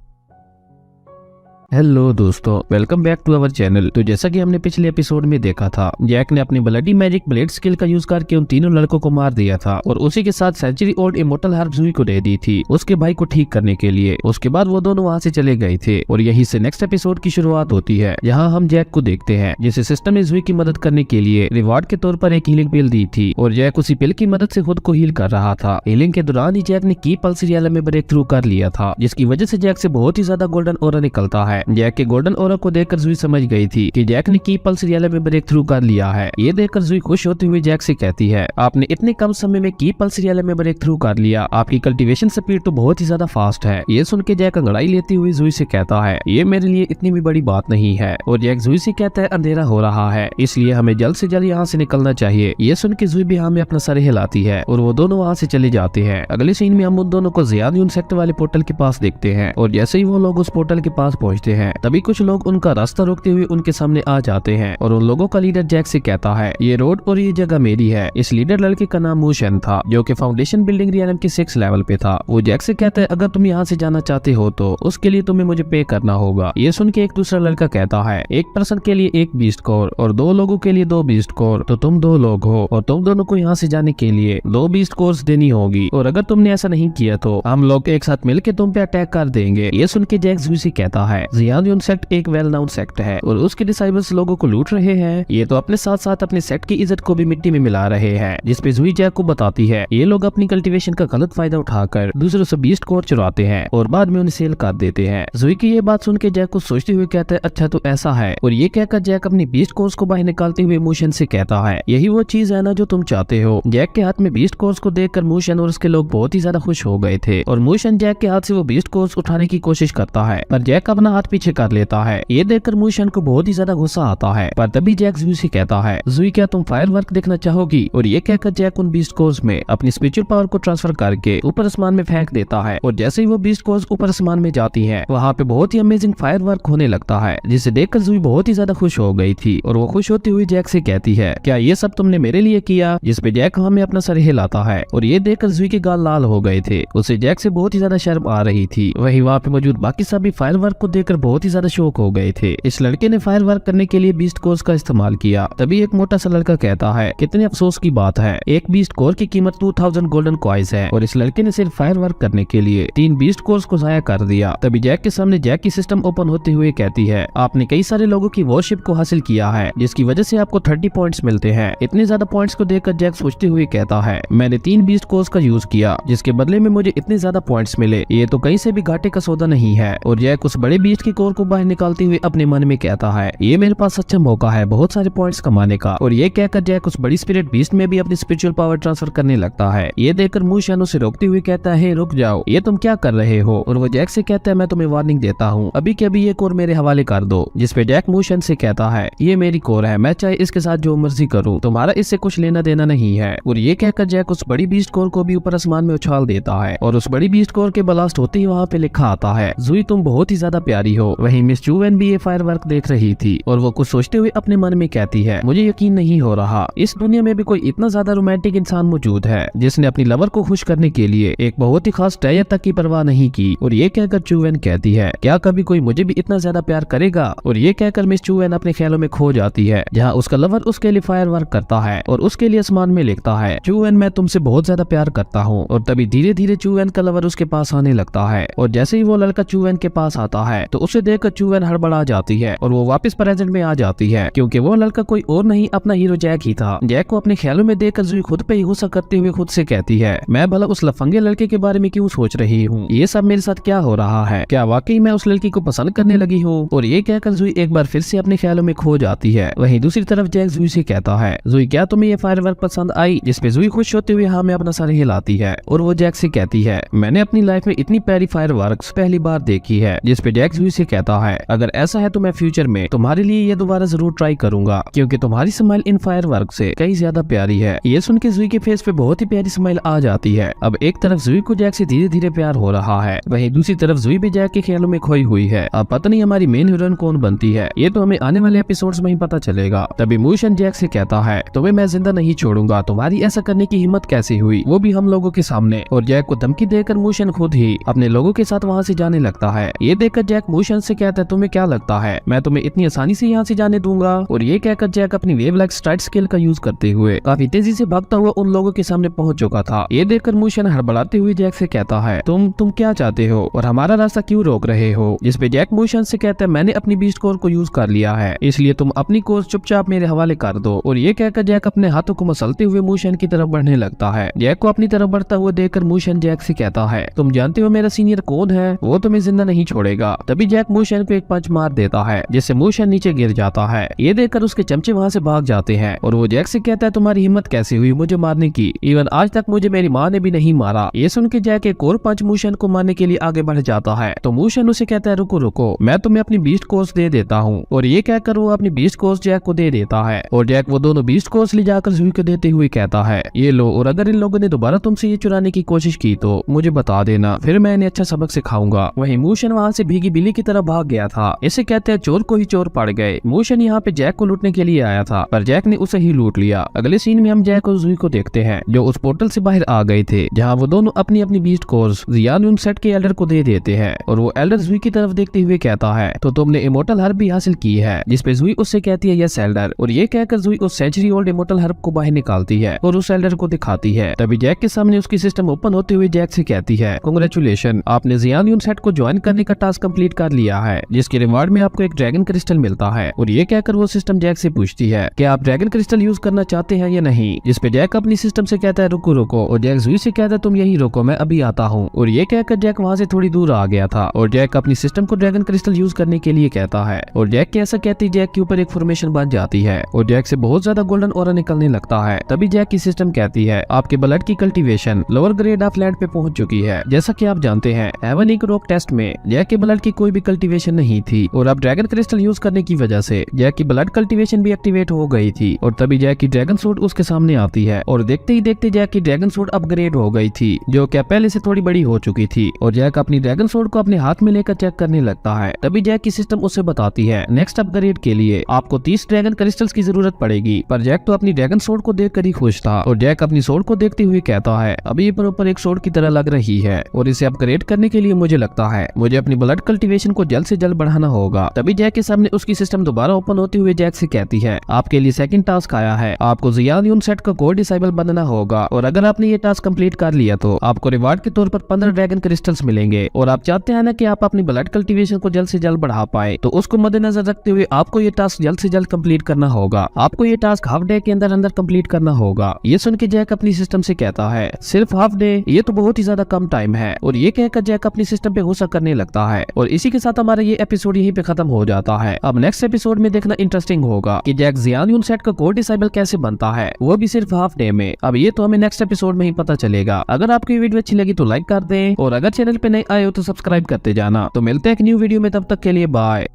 [SPEAKER 1] हेलो दोस्तों, welcome back to our channel. तो जैसा कि हमने पिछले एपिसोड में देखा था, जैक ने अपनी ब्लडी मैजिक ब्लेड स्किल का यूज करके उन तीनों लड़कों को मार दिया था और उसी के साथ सेंचुरी ओल्ड इमोर्टल हर्ब जुई को दे दी थी उसके भाई को ठीक करने के लिए। उसके बाद वो दोनों वहाँ से चले गए थे और यहीं से नेक्स्ट एपिसोड की शुरुआत होती है, जहाँ हम जैक को देखते हैं जिसे सिस्टम ने जुई की मदद करने के लिए रिवार्ड के तौर पर एक हीलिंग पिल दी थी और जैक उसी पिल की मदद से खुद को हील कर रहा था। हीलिंग के दौरान ही जैक ने की पल्स रियल में ब्रेक थ्रू कर लिया था, जिसकी वजह से जैक से बहुत ही ज्यादा गोल्डन ऑरा निकलता है। जैक के गोल्डन ऑरा को देखकर जुई समझ गई थी कि जैक ने की पल्स रियल में ब्रेक थ्रू कर लिया है। ये देखकर जुई खुश होती हुई जैक से कहती है आपने इतने कम समय में की पल्स रियल में ब्रेक थ्रू कर लिया, आपकी कल्टीवेशन स्पीड तो बहुत ही ज्यादा फास्ट है। ये सुन के जैक अंगड़ाई लेती हुई जुई से कहता है ये मेरे लिए इतनी भी बड़ी बात नहीं है। और जैक जुई से कहता है अंधेरा हो रहा है, इसलिए हमें जल्द से जल्द यहाँ से निकलना चाहिए। ये सुन के जुई भी हमें अपना सर हिलाती है और वो दोनों वहाँ से चले जाते हैं। अगले सीन में हम उन दोनों को ज़ियान सेक्टर वाले पोर्टल के पास देखते हैं और जैसे ही वो लोग उस पोर्टल के पास पहुँचते हैं तभी कुछ लोग उनका रास्ता रोकते हुए उनके सामने आ जाते हैं और उन लोगों का लीडर जैक से कहता है ये रोड और ये जगह मेरी है। इस लीडर लड़के का नाम मूशन था जो कि फाउंडेशन बिल्डिंग रियलम के 6 लेवल पे था। वो जैक से कहता है अगर तुम यहाँ से जाना चाहते हो तो उसके लिए तुम्हें मुझे पे करना होगा। ये सुन के एक दूसरा लड़का कहता है एक पर्सन के लिए 1 बीस्ट कोर और 2 लोगों के लिए 2 बीस्ट कोर, तो तुम 2 लोग हो और तुम दोनों को यहाँ से जाने के लिए 2 बीस्ट कोर्स देनी होगी और अगर तुमने ऐसा नहीं किया तो हम लोग एक साथ मिलकर तुम पे अटैक कर देंगे। ये सुन के जैक जुई से कहता है ज़ियान सेक्ट एक वेल नाउन सेक्ट है और उसके डिसाइबल्स लोगों को लूट रहे हैं, ये तो अपने साथ साथ अपने सेट की इज्जत को भी मिट्टी में मिला रहे हैं। जिसपे जुई जैक को बताती है ये लोग अपनी कल्टीवेशन का गलत फायदा उठाकर दूसरों से बीस्ट कोर चुराते हैं और बाद में उन्हें सेल कर देते हैं। जुई की ये बात सुन के जैक को सोचते हुए कहता है अच्छा तो ऐसा है। और ये कहकर जैक अपनी बीस्ट कोर्स को बाहर निकालते हुए मूशन से कहता है यही वो चीज है ना जो तुम चाहते हो। जैक के हाथ में बीस्ट कोर्स को देखकर मूशन और उसके लोग बहुत ही ज्यादा खुश हो गए थे और मूशन जैक के हाथ से वो बीस्ट कोर्स उठाने की कोशिश करता है, पर जैक अपना हाथ पीछे कर लेता है। ये देखकर मूशन को बहुत ही ज्यादा गुस्सा आता है, पर तभी जैक जुई से कहता है जुई क्या तुम फायरवर्क देखना चाहोगी। और ये कहकर जैक उन बीस्ट कोर्स में अपनी स्पिरिचुअल पावर को ट्रांसफर करके ऊपर आसमान में फेंक देता है और जैसे ही वो बीस्ट कोर्स ऊपर आसमान में जाती है वहाँ पे बहुत ही अमेजिंग फायरवर्क होने लगता है, जिसे देखकर जुई बहुत ही ज्यादा खुश हो गई थी और वो खुश होती हुई जैक से कहती है क्या ये सब तुमने मेरे लिए किया। जिसपे जैक हमें अपना सर हिलाता है और ये देखकर जुई के गाल लाल हो गए थे, उसे जैक से बहुत ही ज्यादा शर्म आ रही थी। वही वहाँ पे मौजूद बाकी सभी फायरवर्क को देखकर बहुत ही ज्यादा शौक हो गए थे। इस लड़के ने फायरवर्क करने के लिए बीस्ट कोर्स का इस्तेमाल किया। तभी एक मोटा सा लड़का कहता है कितने अफसोस की बात है, एक बीस्ट कोर की कीमत 2000 गोल्डन कॉइन्स है और इस लड़के ने सिर्फ फायरवर्क करने के लिए 3 बीस्ट कोर्स को जाया कर दिया। तभी जैक के सामने जैक की सिस्टम ओपन होते हुए कहती है आपने कई सारे लोगों की वॉरशिप को हासिल किया है जिसकी वजह से आपको 30 पॉइंट्स मिलते हैं। इतने ज्यादा पॉइंट्स को देखकर जैक सोचते हुए कहता है मैंने 3 बीस्ट कोर्स का यूज किया जिसके बदले में मुझे इतने ज्यादा पॉइंट्स मिले, ये तो कहीं से भी घाटे का सौदा नहीं है। और जैक उस बड़े बीस्ट की कोर को बाहर निकालते हुए अपने मन में कहता है ये मेरे पास अच्छा मौका है बहुत सारे पॉइंट्स कमाने का। और ये कहकर जैक उस बड़ी स्पिरिट बीस्ट में भी अपनी स्पिरिचुअल पावर ट्रांसफर करने लगता है। ये देखकर मूशन उसे रोकते हुए कहता है रुक जाओ, ये तुम क्या कर रहे हो। और वो जैक से कहता है मैं तुम्हें वार्निंग देता हूँ, अभी के अभी ये कोर मेरे हवाले कर दो। जिसपे जैक मूशन से कहता है ये मेरी कोर है, मैं चाहे इसके साथ जो मर्जी करूँ, तुम्हारा इससे कुछ लेना देना नहीं है। और ये कहकर जैक उस बड़ी बीस्ट कोर को भी ऊपर आसमान में उछाल देता है और उस बड़ी बीस्ट कोर के ब्लास्ट होते ही वहाँ पे लिखा आता है जुई तुम बहुत ही ज्यादा प्यारी हो। वहीं मिस चूवेन भी ये फायरवर्क देख रही थी और वो कुछ सोचते हुए अपने मन में कहती है मुझे यकीन नहीं हो रहा इस दुनिया में भी कोई इतना ज्यादा रोमांटिक इंसान मौजूद है जिसने अपनी लवर को खुश करने के लिए एक बहुत ही खास ट्रेजर तक की परवाह नहीं की। और ये कहकर चूवेन कहती है क्या कभी कोई मुझे भी इतना ज्यादा प्यार करेगा। और ये कहकर मिस चूवेन अपने ख्यालों में खो जाती है जहाँ उसका लवर उसके लिए फायरवर्क करता है और उसके लिए आसमान में लिखता है चूवेन मैं तुमसे बहुत ज्यादा प्यार करता हूँ। और तभी धीरे धीरे चूवेन का लवर उसके पास आने लगता है और जैसे ही वो लड़का चूवेन के पास आता है तो उसे देखकर चूवन हड़बड़ा जाती है और वो वापस प्रेजेंट में आ जाती है, क्योंकि वो लड़का कोई और नहीं अपना हीरो जैक ही था। जैक को अपने ख्यालों में देखकर जूही खुद पे ही गुस्सा करते हुए खुद से कहती है, मैं भला उस लफंगे लड़के के बारे में क्यों सोच रही हूँ, ये सब मेरे साथ क्या हो रहा है, क्या वाकई मैं उस लड़की को पसंद करने लगी हूँ। और ये कहकर जूही एक बार फिर से अपने ख्यालों में खो जाती है। वहीं दूसरी तरफ जैक जूही से कहता है, जूही क्या तुम्हें ये फायरवर्क पसंद आई, जिसपे जूही खुश होते हुए हाँ में अपना सर हिलाती है। और वो जैक से कहती है, मैंने अपनी लाइफ में इतनी प्यारी फायरवर्क्स पहली बार देखी है। जिसपे जैक जूही से कहता है, अगर ऐसा है तो मैं फ्यूचर में तुम्हारे लिए ये दोबारा जरूर ट्राई करूंगा, क्योंकि तुम्हारी स्माइल इन फायरवर्क से कई ज्यादा प्यारी है। ये सुन के जूही के फेस पे बहुत ही प्यारी स्माइल आ जाती है। अब एक तरफ जूही को जैक से धीरे धीरे प्यार हो रहा है, वहीं दूसरी तरफ जूही भी जैक के ख्यालों में खोई हुई है। अब पता नहीं हमारी मेन हीरोइन कौन बनती है, ये तो हमें आने वाले एपिसोड्स में ही पता चलेगा। तभी मूशन जैक से कहता है, तुम्हें मैं जिंदा नहीं छोड़ूंगा, तुम्हारी ऐसा करने की हिम्मत कैसे हुई, वो भी हम लोगों के सामने। और जैक को धमकी देकर मूशन खुद ही अपने लोगों के साथ वहाँ से जाने लगता है। ये देखकर जैक मूशन से कहता है, तुम्हें क्या लगता है मैं तुम्हें इतनी आसानी से यहाँ से जाने दूंगा। और ये कहकर जैक अपनी वेव लाइक स्ट्राइड स्किल का यूज करते हुए काफी तेजी से भागता हुआ उन लोगों के सामने पहुंच चुका था। ये देखकर मूशन हड़बड़ाते हुए जैक से कहता है, तुम क्या चाहते हो और हमारा रास्ता क्यों रोक रहे हो। जिसपे जैक मूशन से कहता है, मैंने अपनी बीस्ट कोर को यूज कर लिया है, इसलिए तुम अपनी कोर चुपचाप मेरे हवाले कर दो। और ये कहकर जैक अपने हाथों को मसलते हुए मूशन की तरफ बढ़ने लगता है। जैक को अपनी तरफ बढ़ता हुआ देखकर मूशन जैक से कहता है, तुम जानते हो मेरा सीनियर कौन है, वो तुम्हें जिंदा नहीं छोड़ेगा। तभी जैक मूशन को एक पंच मार देता है, जिससे मूशन नीचे गिर जाता है। ये देखकर उसके चमचे वहाँ से भाग जाते हैं और वो जैक से कहता है, तुम्हारी हिम्मत कैसे हुई मुझे मारने की, इवन आज तक मुझे मेरी माँ ने भी नहीं मारा। ये सुन के जैक एक और पंच मूशन को मारने के लिए आगे बढ़ जाता है। तो मूशन उसे कहता है, रुको रुको, मैं तुम्हें अपनी बीस्ट कोर्स दे देता हूँ। और ये कहकर वो अपनी बीस्ट कोर्स जैक को दे देता है। और जैक वो दोनों बीस्ट कोर्स ले जाकर जूही को देते हुए कहता है, ये लो, और अगर इन लोगों ने दोबारा तुमसे ये चुराने की कोशिश की तो मुझे बता देना, फिर मैं इन्हें अच्छा सबक सिखाऊंगा। वहीं मूशन वहाँ से भीगी बिल्ली की तरह भाग गया था। इसे कहते हैं, चोर को ही चोर पड़ गए। मूशन यहाँ पे जैक को लूटने के लिए आया था, पर जैक ने उसे ही लूट लिया। अगले सीन में हम जैक और जूही को देखते हैं, जो उस पोर्टल से बाहर आ गए थे, जहाँ वो दोनों अपनी अपनी बीस्ट कोर्स जियान सेट के एल्डर को दे देते हैं। और वो एल्डर जूही की तरफ देखते हुए कहता है, तो तुमने इमोर्टल हर्ब भी हासिल की है। जिसपे जूही उससे कहती है, यस एल्डर। और ये कहकर जूही उस सेंचुरी ओल्ड इमोर्टल हर्ब को बाहर निकालती है और उस एल्डर को दिखाती है। तभी जैक के सामने उसकी सिस्टम ओपन होते हुए जैक से कहती है, कांग्रेचुलेशन, आपने जियान सेट को ज्वाइन करने का टास्क कंप्लीट कर लिया है, जिसके रिवार्ड में आपको एक ड्रैगन क्रिस्टल मिलता है। और ये कहकर वो सिस्टम जैक से पूछती है, क्या आप ड्रैगन क्रिस्टल यूज करना चाहते हैं या नहीं। जिसपे जैक अपनी सिस्टम से कहता है, रुको रुको। और जैक जूही से कहता है, तुम यही रुको, मैं अभी आता हूँ। और ये कहकर जैक वहाँ से थोड़ी दूर आ गया था और जैक अपनी सिस्टम को ड्रैगन क्रिस्टल यूज करने के लिए कहता है। और जैक के ऐसा कहते जैक के ऊपर एक फॉर्मेशन बन जाती है और जैक से बहुत ज्यादा गोल्डन ऑरा निकलने लगता है। तभी जैक की सिस्टम कहती है, आपके ब्लड की cultivation lower grade of land पे पहुंच चुकी है। जैसा कि आप जानते हैं, हेवन एक रॉक टेस्ट में जैक के ब्लड की कोई भी कल्टीवेशन नहीं थी, और अब ड्रैगन क्रिस्टल यूज करने की वजह से जैक की ब्लड कल्टीवेशन भी एक्टिवेट हो गई थी। और तभी जैक की ड्रैगन सूट उसके सामने आती है और देखते ही देखते जैक की ड्रैगन सूट अपग्रेड हो गई थी, जो क्या पहले से थोड़ी बड़ी हो चुकी थी। और जैक अपनी ड्रैगन सूट को अपने हाथ में लेकर चेक करने लगता है। तभी जैक की सिस्टम उसे बताती है, नेक्स्ट अपग्रेड के लिए आपको 30 ड्रैगन क्रिस्टल्स की जरूरत पड़ेगी। पर जैक तो अपनी ड्रैगन सूट को देखकर ही खुश था और जैक अपनी सूट को देखते हुए कहता है, अभी ये प्रॉपर एक सूट की तरह लग रही है और इसे अपग्रेड करने के लिए मुझे लगता है मुझे अपनी ब्लड कल्टीवेशन को जल्द से जल्द बढ़ाना होगा। तभी जैक के सामने उसकी सिस्टम दोबारा ओपन होते हुए जैक से कहती है, आपके लिए सेकंड टास्क आया है, आपको जियान सेट का कोर डिसेबल बनाना होगा। और अगर आपने ये टास्क कंप्लीट कर लिया तो आपको रिवार्ड के तौर पर 15 ड्रैगन क्रिस्टल्स मिलेंगे। और आप चाहते हैं ना कि आप अपनी ब्लड कल्टीवेशन को जल्द से जल्द बढ़ा पाए, तो उसको मद्देनजर रखते हुए आपको ये टास्क जल्द से जल्द कंप्लीट करना होगा। आपको ये टास्क हाफ डे के अंदर अंदर कंप्लीट करना होगा। ये सुन के जैक अपनी सिस्टम से कहता है, सिर्फ हाफ डे, ये तो बहुत ही ज्यादा कम टाइम है। और ये कहकर जैक अपनी सिस्टम पे गुस्सा करने लगता है। और इसी के साथ हमारा ये एपिसोड यहीं पे खत्म हो जाता है। अब नेक्स्ट एपिसोड में देखना इंटरेस्टिंग होगा कि जैक जियान सेट का कोर डिसेबल कैसे बनता है, वो भी सिर्फ हाफ डे में। अब ये तो हमें नेक्स्ट एपिसोड में ही पता चलेगा। अगर आपको ये वीडियो अच्छी लगी तो लाइक कर दें, और अगर चैनल पे नए आए हो तो सब्सक्राइब करते जाना। तो मिलते हैं एक न्यू वीडियो में, तब तक के लिए बाय।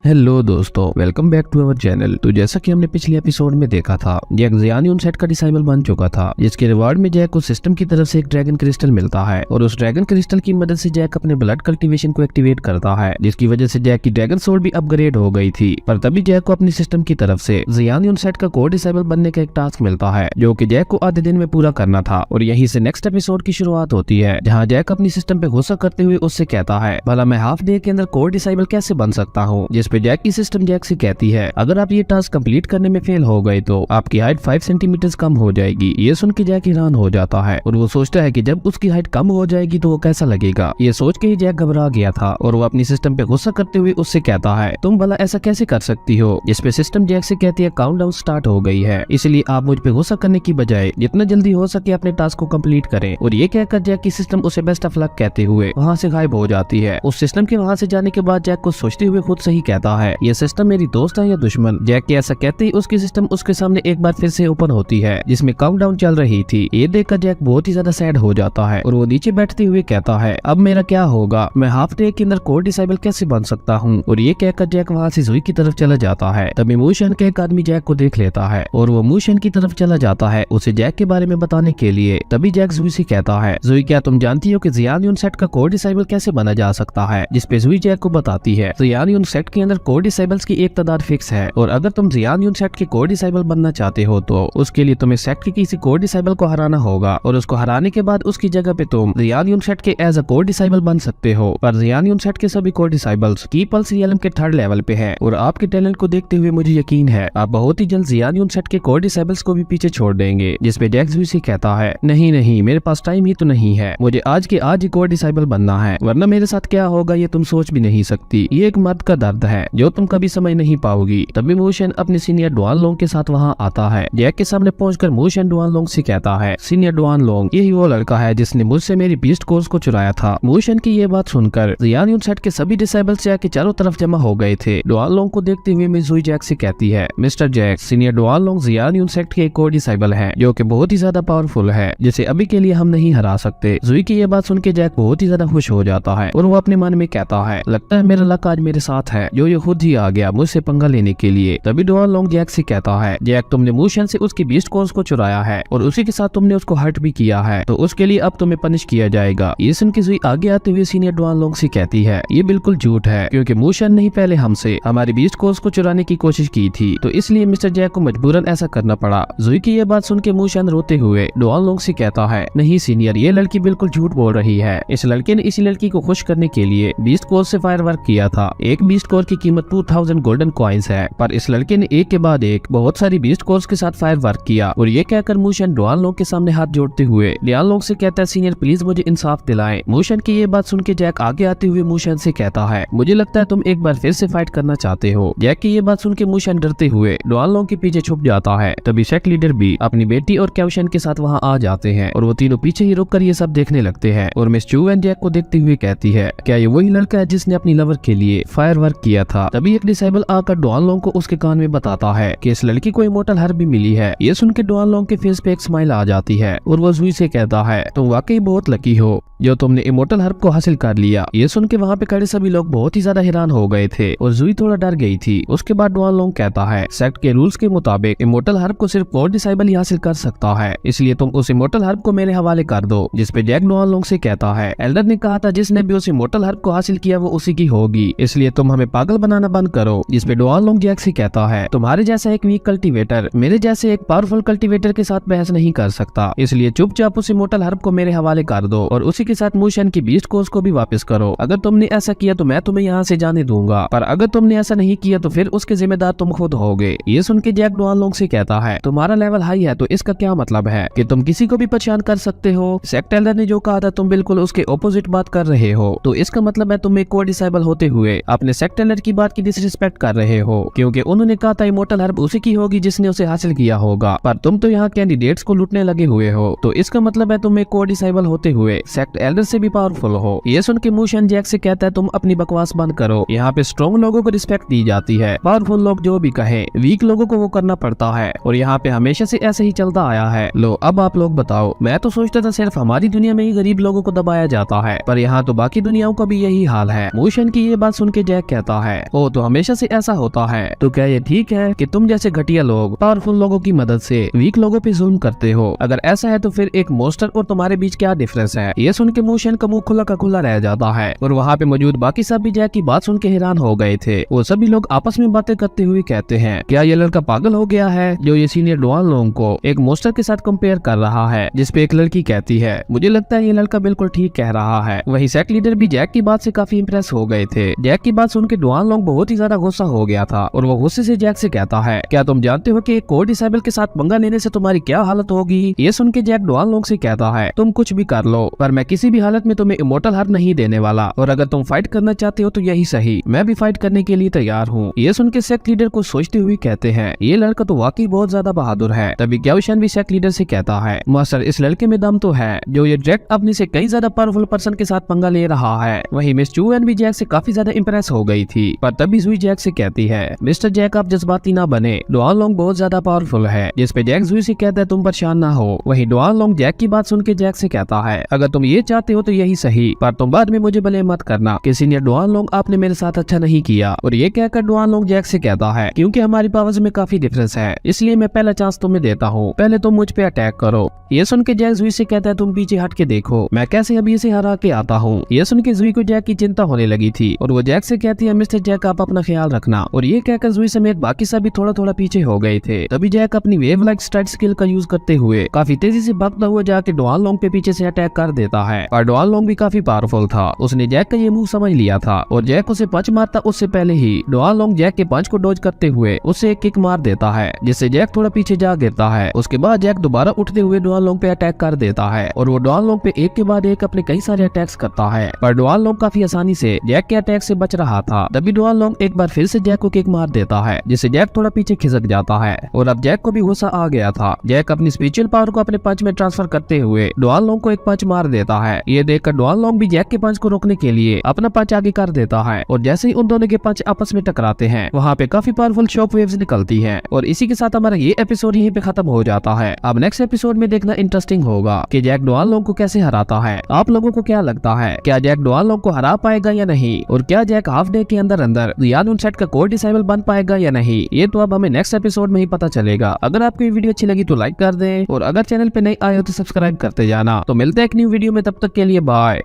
[SPEAKER 1] हेलो दोस्तों, welcome back to our channel. तो जैसा कि हमने पिछले एपिसोड में देखा था, जैक जियान सेट का डिसेबल बन चुका था, जिसके रिवार्ड में जैक को सिस्टम की तरफ से एक ड्रैगन क्रिस्टल मिलता है। और उस ड्रैगन क्रिस्टल की मदद से जैक अपने ब्लड कल्टीवेशन को एक्टिवेट करता है, जिसकी वजह से जैक की ड्रैगन सोड भी अपग्रेड हो गई थी। पर तभी जैक को अपनी सिस्टम की तरफ से जियान सेट का कोर डिसेबल बनने का एक टास्क मिलता है, जो कि जैक को आधे दिन में पूरा करना था। और यहीं से नेक्स्ट एपिसोड की शुरुआत होती है, जहाँ जैक अपनी सिस्टम पे गुस्सा करते हुए उससे कहता है, भला मैं हाफ डे के अंदर कोर डिसेबल कैसे बन सकता हूँ। जिस जिसपे जैक की सिस्टम जैक से कहती है अगर आप ये टास्क कंप्लीट करने में फेल हो गए तो आपकी हाइट 5 सेंटीमीटर कम हो जाएगी। ये सुन के जैक हैरान हो जाता है और वो सोचता है कि जब उसकी हाइट कम हो जाएगी तो वो कैसा लगेगा। ये सोच के ही जैक घबरा गया था और वो अपनी सिस्टम पे गुस्सा करते हुए उससे कहता है तुम भला ऐसा कैसे कर सकती हो। जिसपे सिस्टम जैक से कहती है काउंटडाउन स्टार्ट हो गई है, इसलिए आप मुझ पे गुस्सा करने की बजाय जितना जल्दी हो सके अपने टास्क को कंप्लीट करें। और ये कहकर जैक की सिस्टम उसे बेस्ट ऑफ लक कहते हुए वहाँ से गायब हो जाती है। उस सिस्टम के वहाँ से जाने के बाद जैक को सोचते हुए खुद से ही कहता है ये सिस्टम मेरी दोस्त है या दुश्मन। जैक के ऐसा कहते ही उसकी सिस्टम उसके सामने एक बार फिर से ओपन होती है जिसमें काउंटडाउन चल रही थी। ये देखकर जैक बहुत ही ज्यादा सैड हो जाता है और वो नीचे बैठते हुए कहता है अब मेरा क्या होगा, मैं हाफ डे के अंदर कोर डिसेबल कैसे बन सकता हूँ। और ये कहकर जैक वहाँ से जुई की तरफ चला जाता है। तभी मूशन का एक आदमी जैक को देख लेता है और वो मूशन की तरफ चला जाता है उसे जैक के बारे में बताने के लिए। तभी जैक जुई से कहता है जुई क्या तुम जानती हो कि जियान सेट का कोर डिसेबल कैसे बना जा सकता है। जिसपे जुई जैक को बताती है जियान सेट के अंदर कोर डिसेबल्स की एक तादाद फिक्स है और अगर तुम जियान सेट के कोर डिसेबल बनना चाहते हो तो उसके लिए तुम्हें सेट के किसी कोर डिसेबल को हराना होगा और उसको हराने के बाद उसकी जगह पे तुम जियान सेट के एज अ कोर डिसेबल बन सकते हो। पर जियान सेट के सभी कोर डिसेबल्स की पल्स रियलम के 3rd लेवल पे है और आपके टैलेंट को देखते हुए मुझे यकीन है आप बहुत ही जल्द जियान सेट के कोर डिसेबल्स को भी पीछे छोड़ देंगे। जिसपे जैक जुई से कहता है नहीं नहीं मेरे पास टाइम ही तो नहीं है, मुझे आज के आज ही कोर डिसेबल बनना है वरना मेरे साथ क्या होगा ये तुम सोच भी नहीं सकती। ये एक मर्द का दर्द है जो तुम कभी समझ नहीं पाओगी। तभी मूशन अपने सीनियर डुआन लोंग के साथ वहाँ आता है। जैक के सामने पहुंचकर मूशन डुआन लोंग से कहता है सीनियर डुआन लोंग यही वो लड़का है जिसने मुझसे मेरी बीस्ट कोर्स को चुराया था। मूशन की ये बात सुनकर जियान सेट के सभी डिसेबल्स जैक के चारों तरफ जमा हो गए थे। डुआन लोंग को देखते हुए मिजुई जैक से कहती है मिस्टर जैक सीनियर डुआन लोंग जियान सेट के एक और डिसेबल है जो कि बहुत ही ज्यादा पावरफुल है जिसे अभी के लिए हम नहीं हरा सकते। जुई की ये बात सुन के जैक बहुत ही ज्यादा खुश हो जाता है और वो अपने मन में कहता है लगता है मेरा लक आज मेरे साथ है जो ये खुद ही आ गया मुझसे पंगा लेने के लिए। तभी डुआन लोंग जैक से कहता है जैक तुमने मूशन से उसकी बीस्ट कोर्स को चुराया है और उसी के साथ तुमने उसको हर्ट भी किया है तो उसके लिए अब तुम्हें पनिश किया जाएगा। ये सुन के जुई आगे आते हुए सीनियर डुआन लोंग से कहती है ये बिल्कुल झूठ है क्योंकि मूशन ने ही पहले हमसे हमारी बीस्ट कोर्स को चुराने की कोशिश की थी तो इसलिए मिस्टर जैक को मजबूरन ऐसा करना पड़ा। जुई की ये बात सुन के मूशन रोते हुए डुआन लोंग से कहता है नहीं सीनियर ये लड़की बिल्कुल झूठ बोल रही है। इस लड़के ने इसी लड़की को खुश करने के लिए बीस्ट कोर्स से फायर वर्क किया था। एक बीस्ट कोर की कीमत 2000 गोल्डन कॉइन्स है पर इस लड़के ने एक के बाद एक बहुत सारी बीस्ट कोर्स के साथ फायर वर्क किया। और ये कहकर मूशन डुआन लोंग के सामने हाथ जोड़ते हुए डुआन लोंग से कहता है सीनियर प्लीज मुझे इंसाफ दिलाएं। मूशन की ये बात सुन के जैक आगे आते हुए मूशन से कहता है मुझे लगता है तुम एक बार फिर से फाइट करना चाहते हो। जैक की ये बात सुन के मूशन डरते हुए डुआन लोंग के पीछे छुप जाता है। तभी सेट लीडर भी अपनी बेटी और कैवशन के साथ वहाँ आ जाते हैं और वो तीनों पीछे ही रुककर ये सब देखने लगते हैं। और मिस चू एंड जैक को देखते हुए कहती है क्या ये वही लड़का है जिसने अपनी लवर के लिए फायर वर्क किया था। तभी एक डिसेबल आकर डुआन लोंग को उसके कान में बताता है कि इस लड़की को इमोर्टल हर्ब भी मिली है। ये सुन के डुआन लोंग के फेस पे एक स्माइल आ जाती है और वो जुई से कहता है तुम वाकई बहुत लकी हो जो तुमने इमोर्टल हर्ब को हासिल कर लिया। ये सुन के वहाँ पे खड़े सभी लोग बहुत ही ज्यादा हैरान हो गए थे और जुई थोड़ा डर गई थी। उसके बाद डुआन लोंग कहता है सेक्ट के रूल्स के मुताबिक इमोर्टल हर्ब को सिर्फ कोर डिसेबल ही हासिल कर सकता है इसलिए तुम उस इमोर्टल हर्ब को मेरे हवाले कर दो। जिसपे जैक डुआन लोंग से कहता है एल्डर ने कहा था जिसने भी उस इमोर्टल हर्ब को हासिल किया वो उसी की होगी इसलिए तुम हमें पागल बनाना बंद करो। जिसपे डुआन लोंग जैक से कहता है तुम्हारे जैसा एक वीक कल्टीवेटर मेरे जैसे एक पावरफुल कल्टीवेटर के साथ बहस नहीं कर सकता इसलिए चुपचाप उस इमोर्टल हर्ब को मेरे हवाले कर दो और उसी के साथ मूशन की बीस्ट कोर्स को भी वापस करो। अगर तुमने ऐसा किया तो मैं तुम्हें यहाँ से जाने दूंगा पर अगर तुमने ऐसा नहीं किया तो फिर उसके जिम्मेदार तुम खुद होगे। ये सुन के जैक डुआन लोंग से कहता है तुम्हारा लेवल हाई है तो इसका क्या मतलब है कि तुम किसी को भी परेशान कर सकते हो। सेक्ट एल्डर ने जो कहा था तुम बिल्कुल उसके ऑपोजिट बात कर रहे हो तो इसका मतलब है तुम एक कोर डिसेबल होते हुए अपने सेक्ट एल्डर की बात की डिसरिस्पेक्ट कर रहे हो क्योंकि उन्होंने कहा था इमोर्टल हर्ब उसी की होगी जिसने उसे हासिल किया होगा पर तुम तो यहाँ कैंडिडेट्स को लूटने लगे हुए हो तो इसका मतलब है तुम एक कोर डिसेबल होते हुए सेक्ट एल्डर से भी पावरफुल हो। ये सुन के मूशन जैक से कहता है तुम अपनी बकवास बंद करो। यहाँ पे स्ट्रॉन्ग लोगों को रिस्पेक्ट दी जाती है, पावरफुल लोग जो भी कहे वीक लोगों को वो करना पड़ता है और यहाँ पे हमेशा से ऐसे ही चलता आया है। लो अब आप लोग बताओ, मैं तो सोचता था सिर्फ हमारी दुनिया में ही गरीब लोगों को दबाया जाता है पर यहाँ तो बाकी दुनियाओं का भी यही हाल है। मूशन की ये बात सुन के जैक कहता है ओ तो हमेशा से ऐसा होता है तो क्या ये ठीक है कि तुम जैसे घटिया लोग पावरफुल लोगों की मदद से वीक लोगों पे जुल्म करते हो? अगर ऐसा है तो फिर एक मोस्टर और तुम्हारे बीच क्या डिफरेंस है? ये सुन के मूशन का मुंह खुला का खुला रह जाता है और वहाँ पे मौजूद बाकी सब भी जैक की बात सुन के हैरान हो गए थे। वो सभी लोग आपस में बातें करते हुए कहते हैं क्या ये लड़का पागल हो गया है जो ये सीनियर डुआन लोंग को एक मोस्टर के साथ कंपेयर कर रहा है? जिसपे एक लड़की कहती है मुझे लगता है ये लड़का बिल्कुल ठीक कह रहा है। वही सेक्ट लीडर भी जैक की बात से काफी इम्प्रेस हो गए थे। जैक की बात सुन के डुआन डुआन लोंग बहुत ही ज्यादा गुस्सा हो गया था और वो गुस्से से जैक से कहता है, क्या तुम जानते हो कि एक कोर डिसेबल के साथ पंगा लेने से तुम्हारी क्या हालत होगी? ये सुन के जैक डुआन लोंग से कहता है, तुम कुछ भी कर लो पर मैं किसी भी हालत में तुम्हें इमोर्टल हार्ट नहीं देने वाला, और अगर तुम फाइट करना चाहते हो तो यही सही, मैं भी फाइट करने के लिए तैयार हूँ। ये सुन के सेक्ट लीडर को सोचते हुए कहते हैं, ये लड़का तो वाकई बहुत ज्यादा बहादुर है। तभी ग्याओशन भी सेक्ट लीडर से कहता है, मास्टर इस लड़के में दम तो है जो ये डायरेक्ट अपने से कई ज्यादा पावरफुल पर्सन के साथ पंगा ले रहा है। वहीं मिस चूएन भी जैक से काफी ज्यादा इंप्रेस हो गई थी, पर तभी जुई जैक से कहती है, मिस्टर जैक आप जज्बाती ना बने, डुआन लोंग बहुत ज्यादा पावरफुल है। जिस पे जैक जुई से कहता है, तुम परेशान ना हो। वहीं डुआन लोंग जैक की बात सुन के जैक से कहता है, अगर तुम ये चाहते हो तो यही सही, पर तुम बाद में मुझे भले मत करना कि सीनियर डुआन लोंग आपने मेरे साथ अच्छा नहीं किया। और ये कहकर डुआन लोंग जैक से कहता है, क्योंकि हमारी पावर्स में काफी डिफरेंस है, इसलिए मैं पहला चांस तुम्हें देता हूँ, पहले तुम मुझ पे अटैक करो। ये सुन के जैक जुई से कहता है, तुम पीछे हट के देखो मैं कैसे अभी इसे हरा के आता हूँ। ये सुन के जुई को जैक की चिंता होने लगी थी और वो जैक से कहती है, मिस्टर जैक आप अपना ख्याल रखना। और ये कहकर जुई समेत बाकी सभी थोड़ा थोड़ा पीछे हो गए थे। तभी जैक अपनी वेव लाइक स्ट्राइक स्किल का यूज करते हुए काफी तेजी से भागता हुआ जाके डुआन लोंग पे पीछे से अटैक कर देता है। और डुआन लोंग भी काफी पावरफुल था, उसने जैक का ये मूव समझ लिया था और जैक उसे पंच मारता उससे पहले ही डुआन लोंग जैक के पंच को डॉज करते हुए उसे एक किक मार देता है, जिससे जैक थोड़ा पीछे जा गिरता है। उसके बाद जैक दोबारा उठते हुए डुआन लोंग पे अटैक कर देता है और वो डुआन लोंग पे एक के बाद एक अपने कई सारे अटैक्स करता है, पर डुआन लोंग काफी आसानी से जैक के अटैक से बच रहा था। तभी डुआन लोंग एक बार फिर से जैक को किक मार देता है, जिससे जैक थोड़ा पीछे खिसक जाता है और अब जैक को भी गुस्सा आ गया था। जैक अपनी स्पिरिचुअल पावर को अपने पंच में ट्रांसफर करते हुए डुआन लोंग को एक पंच मार देता है। ये देखकर डुआन लोंग भी जैक के पंच को रोकने के लिए अपना पंच आगे कर देता है और जैसे ही उन दोनों के पंच आपस में टकराते हैं वहाँ पे काफी पावरफुल शॉक वेव्स निकलती हैं। और इसी के साथ हमारा ये एपिसोड यहीं पे खत्म हो जाता है। अब नेक्स्ट एपिसोड में देखना इंटरेस्टिंग होगा कि जैक डुआन लोंग को कैसे हराता है। आप लोगों को क्या लगता है, क्या जैक डुआन लोंग को हरा पाएगा या नहीं, और क्या जैक हाफ डे के अंदर अंदर यान उन सेट का कोर डिसेबल बन पाएगा या नहीं, ये तो अब हमें नेक्स्ट एपिसोड में ही पता चलेगा। अगर आपको ये वीडियो अच्छी लगी तो लाइक कर दें और अगर चैनल पे नए आए हो तो सब्सक्राइब करते जाना। तो मिलते हैं एक न्यू वीडियो में, तब तक के लिए बाय।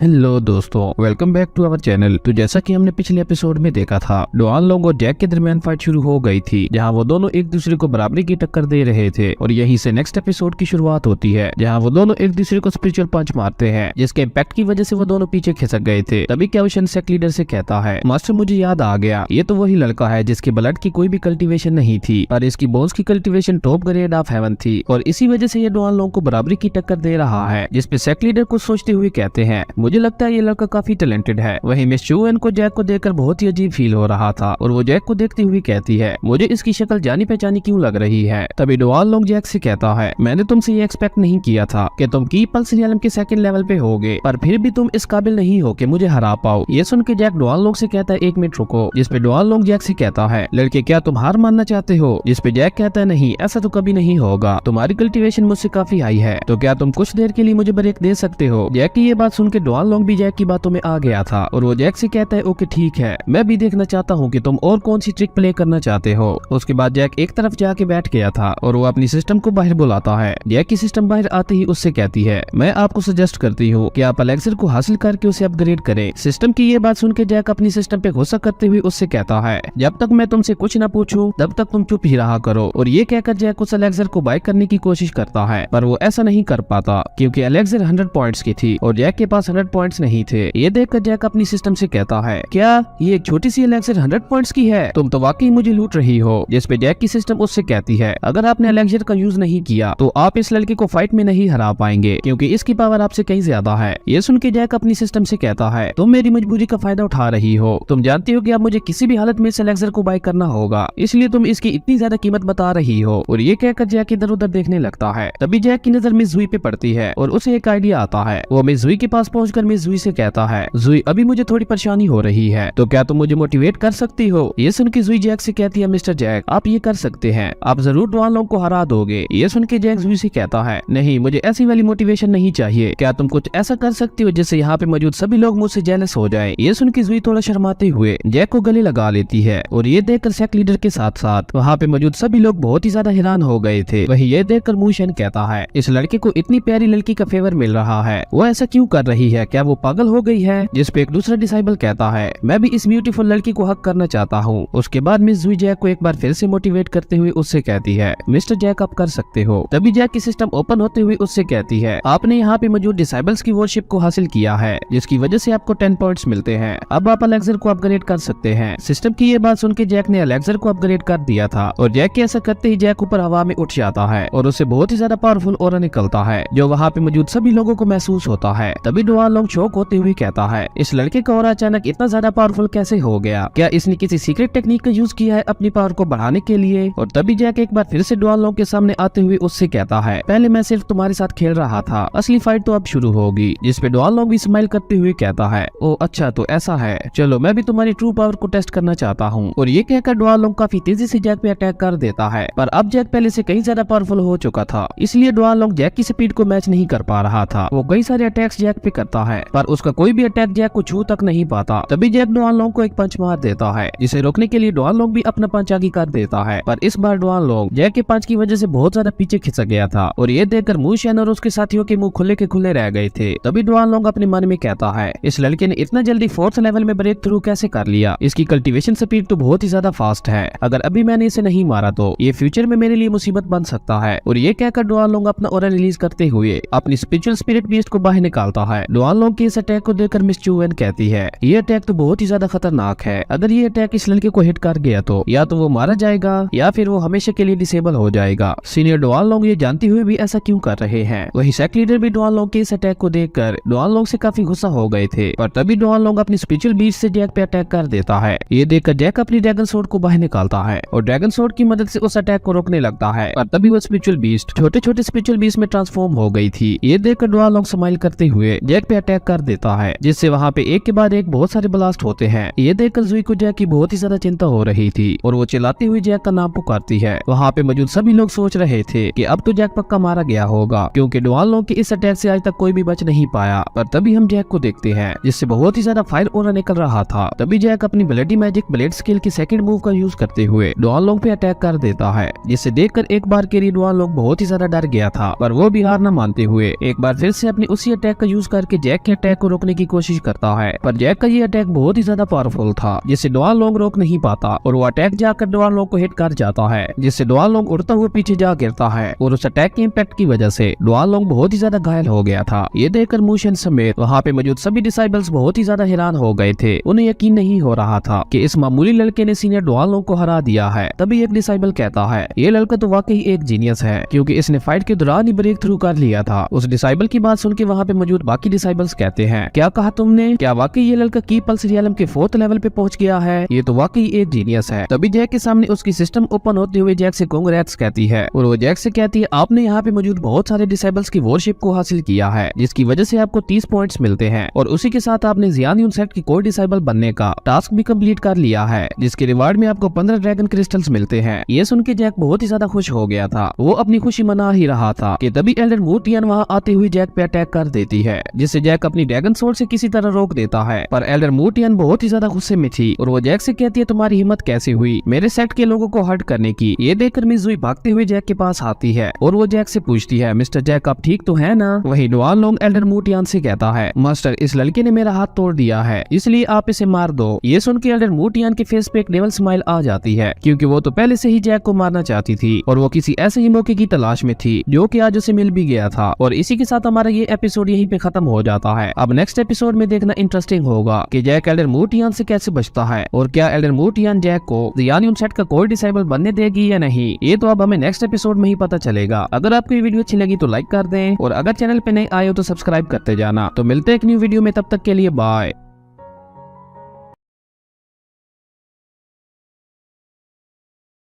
[SPEAKER 1] हेलो दोस्तों, welcome back to our channel. तो जैसा कि हमने पिछले एपिसोड में देखा था, डुआन लोंग और जैक के दरमियान फाइट शुरू हो गई थी, जहां वो दोनों एक दूसरे को बराबरी की टक्कर दे रहे थे। और यहीं से नेक्स्ट एपिसोड की शुरुआत होती है, जहां वो दोनों एक दूसरे को स्पिरिचुअल पंच मारते हैं, जिसके इम्पैक्ट की वजह से वो दोनों पीछे खिसक गए थे। तभी ग्याओशन सेक्ट लीडर से कहता है, मास्टर मुझे याद आ गया, ये तो वही लड़का है जिसके ब्लड की कोई भी कल्टिवेशन नहीं थी और इसकी बोन्स की cultivation top grade of haven थी, और इसी वजह से ये डुआन लोंग को बराबरी की टक्कर दे रहा है। जिसपे सेक्ट लीडर कुछ सोचते हुए कहते हैं, मुझे लगता है ये लड़का काफी टैलेंटेड है। वहीं मिस चूएन को जैक को देखकर बहुत ही अजीब फील हो रहा था और वो जैक को देखते हुए कहती है, मुझे इसकी शक्ल जानी पहचानी क्यों लग रही है। तभी डुआन लोंग जैक से कहता है, मैंने तुमसे ये एक्सपेक्ट नहीं किया था कि तुम की पल्स रियलम के सेकंड लेवल पे होगे, पर फिर भी तुम इस काबिल नहीं हो कि मुझे हरा पाओ। ये सुन के जैक डुआन लोंग से कहता है, एक मिनट रुको। जिसपे डुआन लोंग जैक से कहता है, लड़के क्या तुम हार मानना चाहते हो? जिसपे जैक कहता है, नहीं ऐसा तो कभी नहीं होगा, तुम्हारी कल्टिवेशन मुझसे काफी हाई है, तो क्या तुम कुछ देर के लिए मुझे ब्रेक दे सकते हो? जैक की ये बात सुन के डुआन लोंग भी जैक की बातों में आ गया था और वो जैक से कहता है, ओके ठीक है, मैं भी देखना चाहता हूँ कि तुम और कौन सी ट्रिक प्ले करना चाहते हो। उसके बाद जैक एक तरफ जाके बैठ गया था और वो अपनी सिस्टम को बाहर बुलाता है। जैक की सिस्टम बाहर आते ही उससे कहती है, मैं आपको सजेस्ट करती हूँ कि आप एलेक्सर को हासिल करके उसे अपग्रेड करें। सिस्टम की ये बात सुन के जैक अपनी सिस्टम पे गुस्सा करते हुए उससे कहता है, जब तक मैं तुमसे कुछ न पूछूं तब तक तुम चुप ही रहा करो। और ये कहकर जैक उस एलेक्सर को बाय करने की कोशिश करता है, पर वो ऐसा नहीं कर पाता क्योंकि एलेक्सर 100 पॉइंट्स की थी और जैक के पास 100 पॉइंट्स नहीं थे। ये देखकर जैक अपनी सिस्टम से कहता है, क्या ये एक छोटी सी एलेक्सर 100 पॉइंट्स की है? तुम तो वाकई मुझे लूट रही हो। जिसपे जैक की सिस्टम उससे कहती है, अगर आपने एलेक्सर का यूज नहीं किया तो आप इस लड़के को फाइट में नहीं हरा पाएंगे क्योंकि इसकी पावर आपसे कहीं ज्यादा है। ये सुन के जैक अपनी सिस्टम से कहता है, तुम मेरी मजबूरी का फायदा उठा रही हो। तुम जानती हो कि अब मुझे किसी भी हालत में इस एलेक्सर को बाय करना होगा, इसलिए तुम इसकी इतनी ज्यादा कीमत बता रही हो। और ये कहकर जैक इधर उधर देखने लगता है। तभी जैक की नजर मिस जुई पे पड़ती है और उसे एक आइडिया आता है। वो मिस जुई के पास पहुंचकर मिस जुई से कहता है, जुई अभी मुझे थोड़ी परेशानी हो रही है, तो क्या तुम मुझे मोटिवेट कर सकती हो? ये सुन के जुई जैक से कहती है, मिस्टर जैक आप ये कर सकते हैं, आप जरूर डुआन लोंग को हरा दोगे। ये सुन के जैक जुई से कहता है, नहीं मुझे ऐसी वाली मोटिवेशन नहीं चाहिए, क्या तुम कुछ ऐसा कर सकती हो जिससे यहाँ पे मौजूद सभी लोग मुझसे जेलस हो जाए। ये सुन के जुई थोड़ा शर्माते हुए जैक को गले लगा लेती है और ये देखकर सेक्ट लीडर के साथ साथ वहाँ पे मौजूद सभी लोग बहुत ही ज्यादा हैरान हो गए थे। वही ये देखकर मूशन कहता है, इस लड़के को इतनी प्यारी लड़की का फेवर मिल रहा है, वो ऐसा क्यों कर रही है क्या वो पागल हो गई है? जिस पे एक दूसरा डिसाइबल कहता है मैं भी इस ब्यूटीफुल लड़की को हक करना चाहता हूँ। उसके बाद मिस जुई जैक को एक बार फिर से मोटिवेट करते हुए उससे कहती है मिस्टर जैक आप कर सकते हो। तभी जैक की सिस्टम ओपन होते हुए उससे कहती है आपने यहाँ पे मौजूद डिसाइबल्स की वॉरशिप को हासिल किया है जिसकी वजह से आपको 10 पॉइंट्स मिलते हैं। अब आप अलेक्जेंडर को अपग्रेड कर सकते हैं। सिस्टम की ये बात सुन के जैक ने अलेक्जेंडर को अपग्रेड कर दिया था और जैक के ऐसा करते ही जैक ऊपर हवा में उठ जाता है और उससे बहुत ही ज्यादा पावरफुल ऑरा निकलता है जो वहाँ पे मौजूद सभी लोगों को महसूस होता है। तभी डुआन लोंग शॉक होते हुए कहता है इस लड़के का ऑरा अचानक इतना ज्यादा पावरफुल कैसे हो गया? क्या इसने किसी सीक्रेट टेक्निक का यूज किया है अपनी पावर को बढ़ाने के लिए? और तभी जैक एक बार फिर से डुआन लोंग के सामने आते हुए उससे कहता है पहले मैं सिर्फ तुम्हारे साथ खेल रहा था, असली फाइट तो अब शुरू होगी। जिस पे डुआन लोंग भी स्माइल करते हुए कहता है ओ अच्छा तो ऐसा है, चलो मैं भी तुम्हारी ट्रू पावर को टेस्ट करना चाहता हूँ। और ये कहकर डुआन लोंग काफी तेजी से जैक पे अटैक कर देता है पर अब जैक पहले से कहीं ज्यादा पावरफुल हो चुका था इसलिए डुआन लोंग जैक की स्पीड को मैच नहीं कर पा रहा था। वो कई सारे अटैक्स जैक पे करता है पर उसका कोई भी अटैक जैक को छू तक नहीं पाता। तभी जैक डुआन लोंग को एक पंच मार देता है जिसे रोकने के लिए डुआन लोंग भी अपना पंच आगे कर देता है पर इस बार डुआन लोंग जैक के पंच की वजह से बहुत ज्यादा पीछे खिंच गया था और ये देखकर मू शेन और उसके साथियों के मुंह खुले के खुले रह गए थे। तभी डुआन लोंग अपने मन में कहता है इस लड़के ने इतना जल्दी 4th लेवल में ब्रेक थ्रू कैसे कर लिया? इसकी कल्टीवेशन स्पीड तो बहुत ही ज्यादा फास्ट है। अगर अभी मैंने इसे नहीं मारा तो ये फ्यूचर में मेरे लिए मुसीबत बन सकता है। और ये कहकर डुआन लोंग अपना ऑरा रिलीज करते हुए अपनी स्पिरिचुअल स्पिरिट बीस्ट को बाहर निकालता है। डुआन लोंग के इस अटैक को देखकर मिस चुवेन कहती है ये अटैक तो बहुत ही ज्यादा खतरनाक है। अगर ये अटैक इस लड़के को हिट कर गया तो या तो वो मारा जाएगा या फिर वो हमेशा के लिए डिसेबल हो जाएगा। सीनियर डुआन लोंग ये जानते हुए भी ऐसा क्यों कर रहे हैं? वही सेक्ट लीडर भी डुआन लोंग के इस अटैक को देखकर डुआन लोंग से काफी गुस्सा हो गए थे पर तभी डुआन लोंग अपनी स्पिरिचुअल बीस्ट से जैक पे अटैक कर देता है। ये देखकर जैक अपनी ड्रैगन सोर्ड को बाहर निकालता है और ड्रैगन सोर्ड की मदद से उस अटैक को रोकने लगता है पर तभी वो स्पिरिचुअल बीस्ट छोटे छोटे स्पिरिचुअल बीस्ट में ट्रांसफॉर्म हो गई थी। ये देखकर डुआन लोंग स्माइल करते हुए जैक पे अटैक कर देता है जिससे वहाँ पे एक के बाद एक बहुत सारे ब्लास्ट होते हैं। ये देखकर जुई को जैक की बहुत ही ज्यादा चिंता हो रही थी और वो चिल्लाते हुए जैक का नाम पुकारती है। वहाँ पे मौजूद सभी लोग सोच रहे थे कि अब तो जैक पक्का मारा गया होगा क्योंकि डुआन लोंग के इस अटैक से आज तक कोई भी बच नहीं पाया। पर तभी हम जैक को देखते हैं जिससे बहुत ही ज्यादा फायर ऑरा निकल रहा था। तभी जैक अपनी ब्लडी मैजिक ब्लेड स्किल की सेकंड मूव का यूज करते हुए डुआन लोंग पे अटैक कर देता है जिसे देखकर एक बार के लिए डुआन लोंग बहुत ही ज्यादा डर गया था पर वो भी हार न मानते हुए एक बार फिर से अपनी उसी अटैक का यूज करके जैक के अटैक को रोकने की कोशिश करता है। पर जैक का ये अटैक बहुत ही ज्यादा पावरफुल था जिसे डुआन लोंग रोक नहीं पाता और वो अटैक जाकर डुआन लोंग को हिट कर जाता है जिससे डुआन लोंग उड़ता हुआ पीछे जा गिरता है और उस अटैक के इम्पैक्ट की वजह से डुआन लोंग बहुत ही ज्यादा घायल हो गया था। ये देखकर मू शेन समेत वहाँ पे मौजूद सभी डिसाइबल्स बहुत ही ज्यादा हैरान हो गए थे। उन्हें यकीन नहीं हो रहा था कि इस मामूली लड़के ने सीनियर डुआन लोंग को हरा दिया है। तभी एक डिसाइबल कहता है ये लड़का तो वाकई एक जीनियस है क्योंकि इसने फाइट के दौरान ही ब्रेक थ्रू कर लिया था। उस डिसाइबल की बात सुन के वहाँ पे मौजूद बाकी डिसाइबल्स कहते हैं क्या कहा तुमने? क्या वाकई ये लड़का की पल्स रियलम के 4th लेवल पे पहुंच गया है? ये तो वाकई एक जीनियस है। तभी जैक के सामने उसकी सिस्टम ओपन होते हुए जैक से कांग्रेट्स कहती है और वो जैक से कहती है आपने यहाँ पे मौजूद बहुत सारे डिसाइबल्स की वॉरशिप को हासिल किया है जिसकी वजह से आपको 30 पॉइंट्स मिलते हैं और उसी के साथ आपने जियान यूनसेट की कोर डिसाइबल बनने का टास्क भी कंप्लीट कर लिया है जिसके रिवार्ड में आपको 15 ड्रैगन क्रिस्टल्स मिलते हैं। ये सुन के जैक बहुत ही ज्यादा खुश हो गया था। वो अपनी खुशी मना ही रहा था कि तभी एल्डर मू टियान वहाँ आते हुए जैक पे अटैक कर देती है जिससे जैक अपनी ड्रैगन सोर्ड से किसी तरह रोक देता है। पर एल्डर मू टियान बहुत ही ज्यादा गुस्से में थी और वो जैक से कहती है तुम्हारी हिम्मत कैसे हुई मेरे सेक्ट के लोगों को हर्ट करने की? ये देखकर मिस जुई भागते हुए जैक के पास आती है और वो जैक से पूछती है मिस्टर जैक आप ठीक तो है ना? वही डुआन लोंग एल्डर मू टियान से कहता है मास्टर इस लड़के ने मेरा हाथ तोड़ दिया है इसलिए आप इसे मार दो। ये सुन के एल्डर मू टियान के फेस पे एक डेविल स्माइल आ जाती है क्योंकि वो तो पहले से ही जैक को मारना चाहती थी और वो किसी ऐसे ही मौके की तलाश में थी जो कि आज उसे मिल भी गया था। और इसी के साथ हमारा ये एपिसोड यहीं पे खत्म हो जाता है। अब नेक्स्ट एपिसोड में देखना इंटरेस्टिंग होगा कि जैक एल्डर मू टियान से कैसे बचता है और क्या एल्डर मू टियान जैक को जियान यूनसेट का कोर डिसाइबल बनने देगी या नहीं। ये तो अब हमें नेक्स्ट एपिसोड में ही पता चलेगा। अगर आपको ये वीडियो अच्छी लगी तो लाइक कर दें और अगर चैनल पे नए आए हो तो सब्सक्राइब करते जाना। तो मिलते हैं एक न्यू वीडियो में, तब तक के लिए बाय।